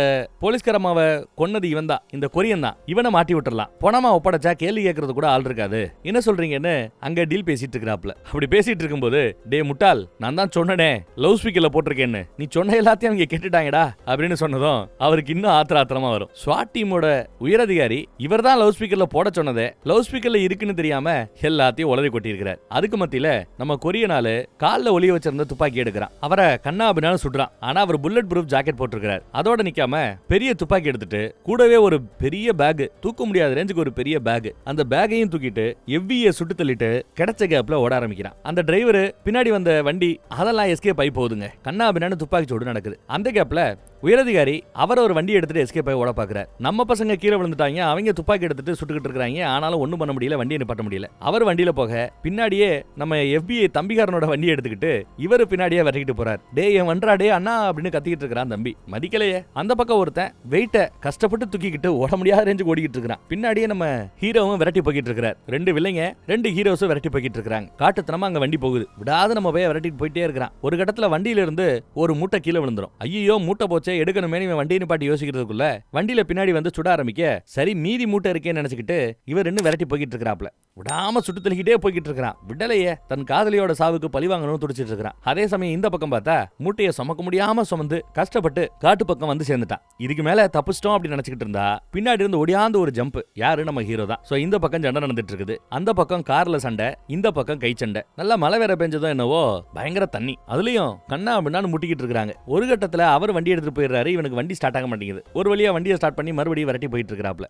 போலீஸ்காரமாவை கொன்னது இவன் தான், இந்த கொரியன் தான். இவனை மாட்டி விட்டுறலாம். பணமா ஒப்படைச்சா கேள்வி கேட்கறது கூட ஆள் இருக்காது. என்ன சொல்றீங்கன்னு அங்க டீல் பேசிட்டு இருக்கிறாப்ல. அப்படி பேசிட்டு இருக்கும்போது, டே முட்டாள், நான் தான் சொன்னனே லவுட் ஸ்பீக்கர்ல போட்டிருக்கேன்னு, நீ சொன்ன எல்லாத்தையும் அவங்க கேட்டுட்டாங்கடா அப்படின்னு சொன்னதும் அவருக்கு இன்னும் ஆத்திரமா வரும். ஸ்வாட் டீமோட உயரதிகாரி இவர் தான் லவுட் ஸ்பீக்கர்ல போட சொன்னதே லவுட் ஸ்பீக்கர்ல இருக்குன்னு தெரியாம எல்லாத்தையும் உளறி கொட்டி இருக்கிறார். அதுக்கு மத்தியில நம்ம கொரியனால கால்ல ஒளிய வச்சிருந்த துப்பாக்கி எடுக்கிறான். அவரை கண்ணா அப்படின்னு சுடுறான். ஆனா அவர் புல்லட் ப்ரூஃப் ஜாக்கெட் போட்டிருக்கிறார். அதோட நிக்காம பெரிய துப்பாக்கி எடுத்துட்டு கூடவே ஒரு பெரிய பேக், தூக்க முடியாத ரேஞ்சுக்கு ஒரு பெரிய பேக், அந்த பேக்கையும் தூக்கிட்டு FBI சுட்டு தள்ளிட்டு கிடைச்ச கேப்ல ஓட ஆரம்பிக்கிறான். அந்த டிரைவர் பின்னாடி வந்த வண்டி அதெல்லாம் எஸ்கேப் ஆகி போகுதுங்க. கண்ணா பின்னாடி துப்பாக்கி சூடு நடக்குது. அந்த கேப்ல உயரதிகாரி அவர் ஒரு வண்டி எடுத்துட்டு எஸ்கேப் ஆகி ஓட பாக்குறாரு. நம்ம பசங்க கீழே விழுந்துட்டாங்க, அவங்க துப்பாக்கி எடுத்துட்டு சுட்டுக்கிட்டு இருக்காங்க. ஆனாலும் ஒண்ணும் பண்ண முடியல, வண்டியை நிப்பாட்ட முடியல. அவர் வண்டியில போக பின்னாடியே நம்ம FBI தம்பிக்காரனோட வண்டியை எடுத்துக்கிட்டு இவரு பின்னாடியே விரட்டிட்டு போறாரு. டே என் வன்றா டே அண்ணா அப்படின்னு கத்திக்கிட்டு இருக்கிறான் தம்பி. மதிக்கலையே. அந்த பக்கம் ஒருத்தன் வெயிட்ட கஷ்டப்பட்டு தூக்கிக்கிட்டு ஓட முடியாத ரேஞ்சுக்கு ஓடிக்கிட்டு இருக்கிறான். பின்னாடியே நம்ம ஹீரோவும் விரட்டி போய்கிட்டு இருக்கிறார். 2 வில்லைங்க 2 ஹீரோஸும் விரட்டி போய்கிட்டு இருக்காங்க. காட்டுத்தனமா அங்க வண்டி போகுது. விடாது நம்ம போய் விரட்டிட்டு போயிட்டே இருக்கிறான். ஒரு கட்டத்துல வண்டியில இருந்து ஒரு மூட்டை கீழே விழுந்துரும். ஐயோ மூட்டை போச்சே, எடுக்கணுமே வண்டியை நிப்பாட்டி யோசிக்கிறதுக்குள்ள வண்டியில பின்னாடி வந்து சுட ஆரம்பிக்க, சரி மீதி மூட்டை இருக்கேன்னு நினைச்சுக்கிட்டு இவர் இன்னும் விரட்டி போய்கிட்டு இருக்கிறாப்ல. விடாம சுட்டு தள்ளிக்கிட்டே போய்கிட்டு இருக்கிறான். விடலையே, தன் காதலியோட சாவுக்கு பழி வாங்கணும்னு துடிச்சிட்டு இருக்கிறான். அதே சமயம் இந்த பக்கம் பார்த்தா மூட்டையை சுமக்க முடியாம சுமந்து கஷ்டப்பட்டு காட்டு பக்கம் வந்து சேர்ந்துட்டான். இதுக்கு மேல தப்பிச்சிட்டோம் அப்படின்னு நினைச்சுக்கிட்டு இருந்தா பின்னாடி இருந்து ஒடியாந்து ஒரு ஜம்ப். யாரு? நம்ம ஹீரோ தான். சோ இந்த பக்கம் சண்டை நடந்துட்டு இருக்குது. அந்த பக்கம் கார்ல சண்டை, இந்த பக்கம் கை சண்டை. நல்லா மழை வேற பெஞ்சதும் என்னவோ பயங்கர தண்ணி. அதுலயும் கண்ணா அப்படின்னு முட்டிக்கிட்டு இருக்காங்க. ஒரு கட்டத்துல அவர் வண்டி எடுத்துட்டு போயிடுறாரு. இவனுக்கு வண்டி ஸ்டார்ட் ஆக மாட்டேங்குது. ஒரு வழியா வண்டியை ஸ்டார்ட் பண்ணி மறுபடியும் விரட்டி போயிட்டு இருக்கிறாப்ல.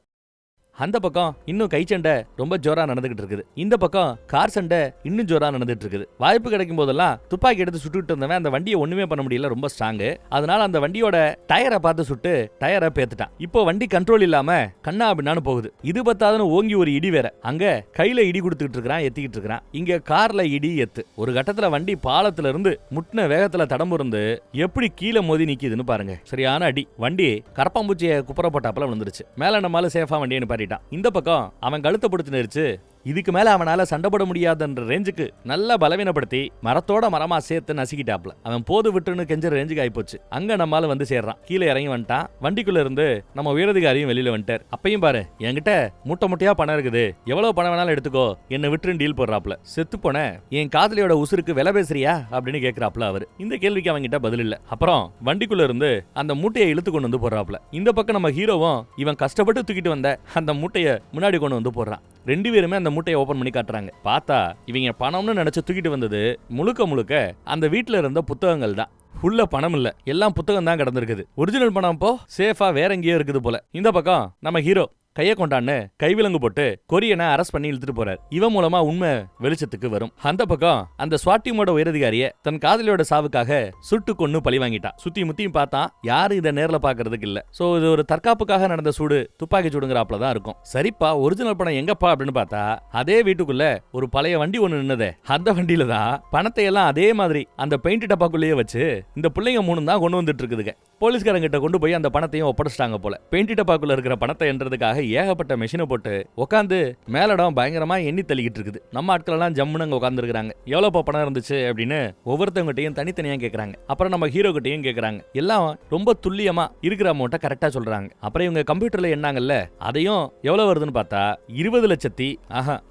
அந்த பக்கம் இன்னும் கை சண்டை ரொம்ப ஜோரா நடந்துகிட்டு இருக்குது. இந்த பக்கம் கார் சண்டை இன்னும் ஜோரா நடந்துட்டு இருக்குது. வாய்ப்பு கிடைக்கும் போதெல்லாம் துப்பாக்கி எடுத்து சுட்டுட்டு இருந்தவன் அந்த வண்டியை ஒண்ணுமே பண்ண முடியல, ரொம்ப ஸ்ட்ராங். அதனால அந்த வண்டியோட டயரை பார்த்து சுட்டு டயரை பேத்துட்டான். இப்போ வண்டி கண்ட்ரோல் இல்லாம கண்ணா அப்படின்னு போகுது. இது பத்தாதுன்னு ஓங்கி ஒரு இடி வேற. அங்க கையில இடி கொடுத்துட்டு இருக்கிறான், எத்திக்கிட்டு இருக்கிறான். இங்க கார்ல இடி எத்து. ஒரு கட்டத்துல வண்டி பாலத்துல இருந்து முட்டின வேகத்துல தடம்புருந்து எப்படி கீழே மோதி நிக்குதுன்னு பாருங்க. சரியான அடி. வண்டி கரப்பாம்பூச்சியை குப்புற போட்டாப்புல விழுந்துருச்சு. மேல நம்மால சேஃபா வண்டியை நிப்பாட்டிட்டான். இந்த பக்கம் அவன் கழுத்தை பிடிச்சு நெரிச்சு இதுக்கு மேல அவனால சண்டை போட முடியாதுன்ற ரேஞ்சுக்கு நல்லா பலவீனப்படுத்தி மரத்தோட மரமா சேர்த்து நசுக்கிட்டாப்ல. அவன் போது விட்டுன்னு கெஞ்சற ரேஞ்சுக்கு ஆயிப்போச்சு. அங்க நம்மால வந்து சேர்றான். கீழே இறங்கி வந்துட்டான். வண்டிக்குள்ள இருந்து நம்ம உயரதிகாரியும் வெளியில வந்துட்டார். அப்பையும் பாரு, என்கிட்ட மூட்டை மூட்டையா பணம் இருக்குது, எவ்வளவு பணம் வேணாலும் எடுத்துக்கோ, என்ன விட்டுன்னு டீல் போடுறாப்ல. செத்து போன என் காதலியோட உசுருக்கு விலை பேசுறியா அப்படின்னு கேட்கிறாப்ல அவரு. இந்த கேள்விக்கு அவங்க கிட்ட பதில் இல்ல. அப்புறம் வண்டிக்குள்ள இருந்து அந்த மூட்டையை இழுத்து கொண்டு வந்து போடுறாப்ல. இந்த பக்கம் நம்ம ஹீரோவும் இவன் கஷ்டப்பட்டு தூக்கிட்டு வந்த அந்த மூட்டையை முன்னாடி கொண்டு வந்து போடுறான். 2 பேருமே அந்த மூட்டையை ஓபன் பண்ணி காட்டுறாங்க. பார்த்தா இவங்க பணம்னு நினைச்சு தூக்கிட்டு வந்தது முழுக்க அந்த வீட்டுல இருந்த புத்தகங்கள் தான். உள்ள பணம் இல்ல, எல்லாம் புத்தகம் தான் கிடந்திருக்குது. ஒரிஜினல் பணம் போ சேஃபா வேற எங்கேயோ இருக்குது போல. இந்த பக்கம் நம்ம ஹீரோ கையை கொண்டான்னு கைவிலங்கு போட்டு கொரியனை அரெஸ்ட் பண்ணி இழுத்துட்டு போறாரு. இவன் மூலமா உண்மை வெளிச்சத்துக்கு வரும். அந்த பக்கம் அந்த ஸ்வாட் டீமோட உயரதிகாரிய தன் காதலியோட சாவுக்காக சுட்டு கொன்னு பழி வாங்கிட்டான். சுத்தி முத்தியும் பார்த்தான், யாரும் இதை நேர்ல பாக்குறதுக்கு இல்ல. சோ இது ஒரு தற்காப்புக்காக நடந்த சூடு, துப்பாக்கி சூடுங்கிறாப்ல தான் இருக்கும். சரிப்பா, ஒரிஜினல் பணம் எங்கப்பா அப்படின்னு பார்த்தா அதே வீட்டுக்குள்ள ஒரு பழைய வண்டி ஒண்ணு நின்னதே, அந்த வண்டியில தான் பணத்தை எல்லாம் அதே மாதிரி அந்த பெயிண்ட் டப்பாக்குள்ளேயே வச்சு இந்த பிள்ளைங்க 3 தான் கொண்டு வந்துட்டு இருக்குதுங்க. போலீஸ்காரங்கிட்ட கொண்டு போய் அந்த பணத்தையும் ஒப்படைச்சிட்டாங்க போல. பெயிண்ட் டப்பாக்குள்ள இருக்கிற பணத்தை என்றதுக்காக ஏகப்பட்ட மெஷினை போட்டு உட்காந்து மேலடம் பயங்கரமா எண்ணி தள்ளிக்கிட்டு இருக்குது. நம்ம ஆட்கள் எல்லாம் ஜம்முன்னு அங்க உட்கார்ந்து இருக்காங்க. எவ்வளவு பணம் இருந்துச்சு அப்படின்னு ஒவ்வொருத்தவங்கிட்டையும் தனித்தனியா கேக்குறாங்க. அப்புறம் நம்ம ஹீரோ கிட்டையும் கேக்குறாங்க. எல்லாம் ரொம்ப துல்லியமா இருக்கிற அமௌண்ட்டை கரெக்டா சொல்றாங்க. அப்புறம் இவங்க கம்ப்யூட்டர்ல எண்ணாங்கல்ல, அதையும் எவ்வளவு வருதுன்னு பார்த்தா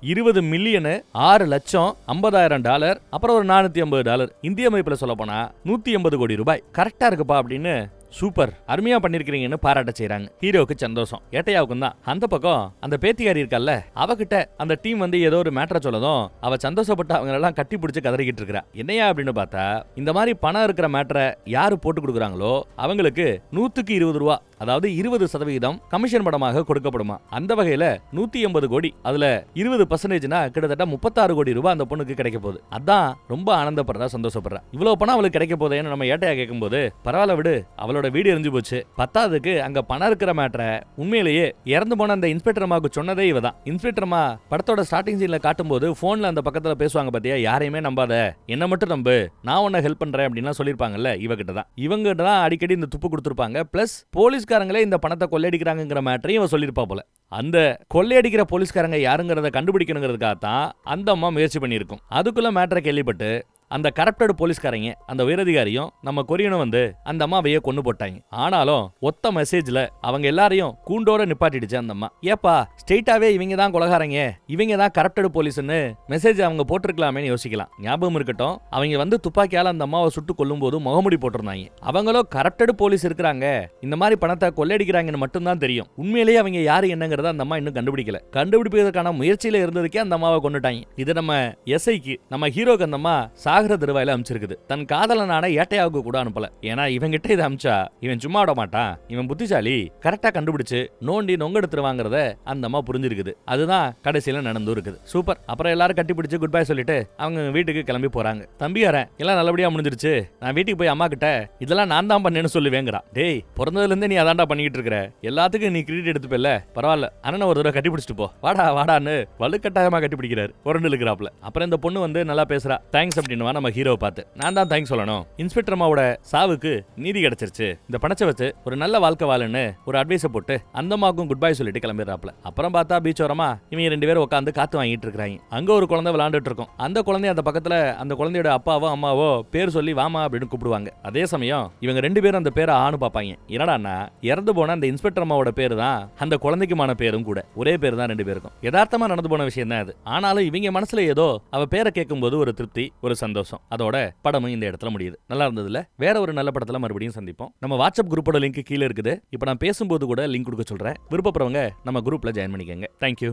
20 மில்லியன் 6 லட்சம் $50,000, அப்புறம் ஒரு $450. இந்திய மதிப்புல சொல்ல போனா 180 கோடி ரூபாய். கரெக்டா இருக்குப்பா அப்படின்னு சூப்பர், அருமையா பண்ணிருக்கீங்கன்னு பாராட்ட செய்றாங்க. ஹீரோவுக்கு சந்தோஷம், ஏட்டையாவுக்கும் தான். அந்த பக்கம் அந்த பேத்திகாரி இருக்கல்ல, அவகிட்ட அந்த டீம் வந்து ஏதோ ஒரு மேட்டரை சொல்லதும் அவ சந்தோஷப்பட்டு அவங்க எல்லாம் கட்டி பிடிச்சு கதறிக்கிட்டு இருக்கா. என்னையா அப்படின்னு பார்த்தா, இந்த மாதிரி பணம் இருக்கிற மேட்டரை யாரு போட்டு கொடுக்குறாங்களோ அவங்களுக்கு 100க்கு 20 ரூபா, அதாவது 20% கமிஷன் படமாக கொடுக்கப்படுமா. அந்த வகையில 180 கோடி, அதுல 20%னா கிட்டத்தட்ட 36 கோடி ரூபாய் அந்த பொண்ணுக்கு கிடைக்க போகுது. அதான் ரொம்ப ஆனந்தப்படுறா, சந்தோஷப்படுறா. இவ்வளவு பணம் அவளுக்கு கிடைக்க போதேன்னு நம்ம ஏட்டையா கேட்கும்போது, பரவாயில்ல விடு, அவளோட வீடு எரிஞ்சு போச்சு, பத்தாவதுக்கு அங்க பணம் இருக்கிற மேட்டரை உண்மையிலேயே இறந்து போன அந்த இன்ஸ்பெக்டர் அம்மாவுக்கு சொன்னதே இவதான். இன்ஸ்பெக்டர் அம்மா படத்தோட ஸ்டார்டிங் சீன்ல காட்டும்போது போன்ல அந்த பக்கத்துல பேசுவாங்க பாத்தியா, யாரையுமே நம்பாத, என்ன மட்டும் நம்பு, நான் உன்னை ஹெல்ப் பண்றேன் அப்படின்லாம் சொல்லிருப்பாங்கல்ல, இவகிட்ட தான் அடிக்கடி இந்த துப்பு கொடுத்துருப்பாங்க. பிளஸ் போலீஸ்காரங்களே இந்த பணத்தை கொள்ளையடிக்கிறாங்கிற மேட்டரையும் இவ சொல்லிருப்பா போல. அந்த கொள்ளையடிக்கிற போலீஸ்காரங்க யாருங்கிறத கண்டுபிடிக்கணுங்கிறதுக்காக தான் அந்த அம்மா முயற்சி பண்ணியிருக்கும். அதுக்குள்ள மேட்டரை கேள்விப்பட்டு அந்த கரப்டட் போலீஸ்காரங்க அந்த உயரதிகாரியும் நம்ம கொரியனும் வந்து அந்த அம்மாவையே கொண்டு போட்டாங்க. ஆனாலும் ஒத்த மெசேஜ்ல அவங்க எல்லாரையும் கூண்டோட நிப்பாட்டிடுச்சு அந்த அம்மா. ஏப்பா, ஸ்ட்ரெயிட்டாவே இவங்க தான் கொலகாரங்க, இவங்க தான் கரப்டட் போலீஸ்னு மெசேஜ் அவங்க போட்டிருக்கலாமேன்னு யோசிக்கலாம். ஞாபகம் இருக்கட்டும், அவங்க வந்து துப்பாக்கியால அந்த அம்மாவை சுட்டு கொல்லும் போது முகமுடி போட்டிருந்தாங்க. அவங்களோ கரப்டட் போலீஸ் இருக்கிறாங்க, இந்த மாதிரி பணத்தை கொள்ளையடிக்கிறாங்கன்னு மட்டும்தான் தெரியும். உண்மையிலேயே அவங்க யாரு என்னங்கிறத அந்த அம்மா இன்னும் கண்டுபிடிக்கல. கண்டுபிடிப்பதற்கான முயற்சியில இருந்ததுக்கே அந்த அம்மாவை கொண்டுட்டாங்க. இது நம்ம எஸ்ஐக்கு, நம்ம ஹீரோக்கு அந்த அம்மா சாகர திருவாயில அனுப்பிச்சிருக்குது. தன் காதலனான ஏட்டையாவுக்கு கூட அனுப்பல. ஏன்னா இவங்கிட்ட இதை அனுப்பிச்சா இவன் சும்மா விட மாட்டான், இவன் புத்திசாலி, கரெக்டா கண்டுபிடிச்சு நோண்டி நொங்கெடுத்துருவாங்கிறத அந்த அம்மா புரிஞ்சிருக்குது. அதுதான் கடைசியில நடந்து இருக்குது. சூப்பர். அப்புறம் எல்லாரும் கட்டி பிடிச்சு குட் பை சொல்லிட்டு அவங்க வீட்டுக்கு கிளம்பி போறாங்க. தம்பியாரன் எல்லாம் நல்லபடியா முடிஞ்சிருச்சு, நான் வீட்டுக்கு போய் அம்மா கிட்ட இதெல்லாம் நான் தான் பண்ணேன்னு சொல்லுவேங்கிறா. டேய், பிறந்ததுல இருந்தே நீ அதான்டா பண்ணிக்கிட்டு இருக்கிற, எல்லாத்துக்கும் நீ கிரெடிட் எடுத்துப்பல, பரவாயில்ல, அண்ணன் ஒரு தடவை கட்டி பிடிச்சிட்டு போ, வாடா வாடான்னு வலுக்கட்டாயமா கட்டி பிடிக்கிறாரு. உரண்டு இருக்கிறாப்ல. அப்புறம் இந்த பொண்ணு வந்து நல்லா பேசுறா, தேங்க்ஸ் அப்படின்னு நம்ம ஹீரோவை பார்த்து. நான் தான் தேங்க்ஸ் சொல்லணும், இன்ஸ்பெக்டர் அம்மாவோட சாவுக்கு நீதி கிடைச்சிருச்சு, இந்த பணத்தை வச்சு ஒரு நல்ல வாழ்க்கை வாழுன்னு ஒரு அட்வைஸை போட்டு அந்த அம்மாவுக்கும் குட் பை சொல்லிட்டு கிளம்பிடுறாப்ல. அப்புறம் பார்த்தா பீச் ஓரமா இவங்க 2 பேரும் உட்காந்து காத்து வாங்கிட்டு இருக்காங்க. அங்க ஒரு குழந்தை விளையாண்டுட்டு இருக்கும். அந்த குழந்தை அந்த பக்கத்துல அந்த குழந்தையோட அப்பாவோ அம்மாவோ பேர் சொல்லி வாமா அப்படின்னு கூப்பிடுவாங்க. அதே சமயம் இவங்க 2 பேரும் அந்த பேரை ஆணு பார்ப்பாங்க. என்னடான்னா, இறந்து போன அந்த இன்ஸ்பெக்டர் அம்மாவோட பேரு தான் அந்த குழந்தைக்குமான பேரும் கூட. ஒரே பேர் தான் 2 பேருக்கும். யதார்த்தமா நடந்து போன விஷயம் தான் அது. ஆனாலும் இவங்க மனசுல ஏதோ அவ பேரை கேட்கும் போது ஒரு திருப்தி, ஒரு சந்தோஷம். அதோட படமும் இந்த இடத்துல முடியுது. நல்லா இருந்ததுல. வேற ஒரு நல்ல படத்துல மறுபடியும் சந்திப்போம். நம்ம வாட்ஸ்அப் குரூப்போட லிங்க் கீழே இருக்குது. இப்போ நான் பேசும்போது கூட லிங்க் கொடுக்க சொல்றேன். விருப்பப்படுறவங்க நம்ம குரூப்ல ஜாயின் பண்ணிக்கங்க. தேங்க்யூ.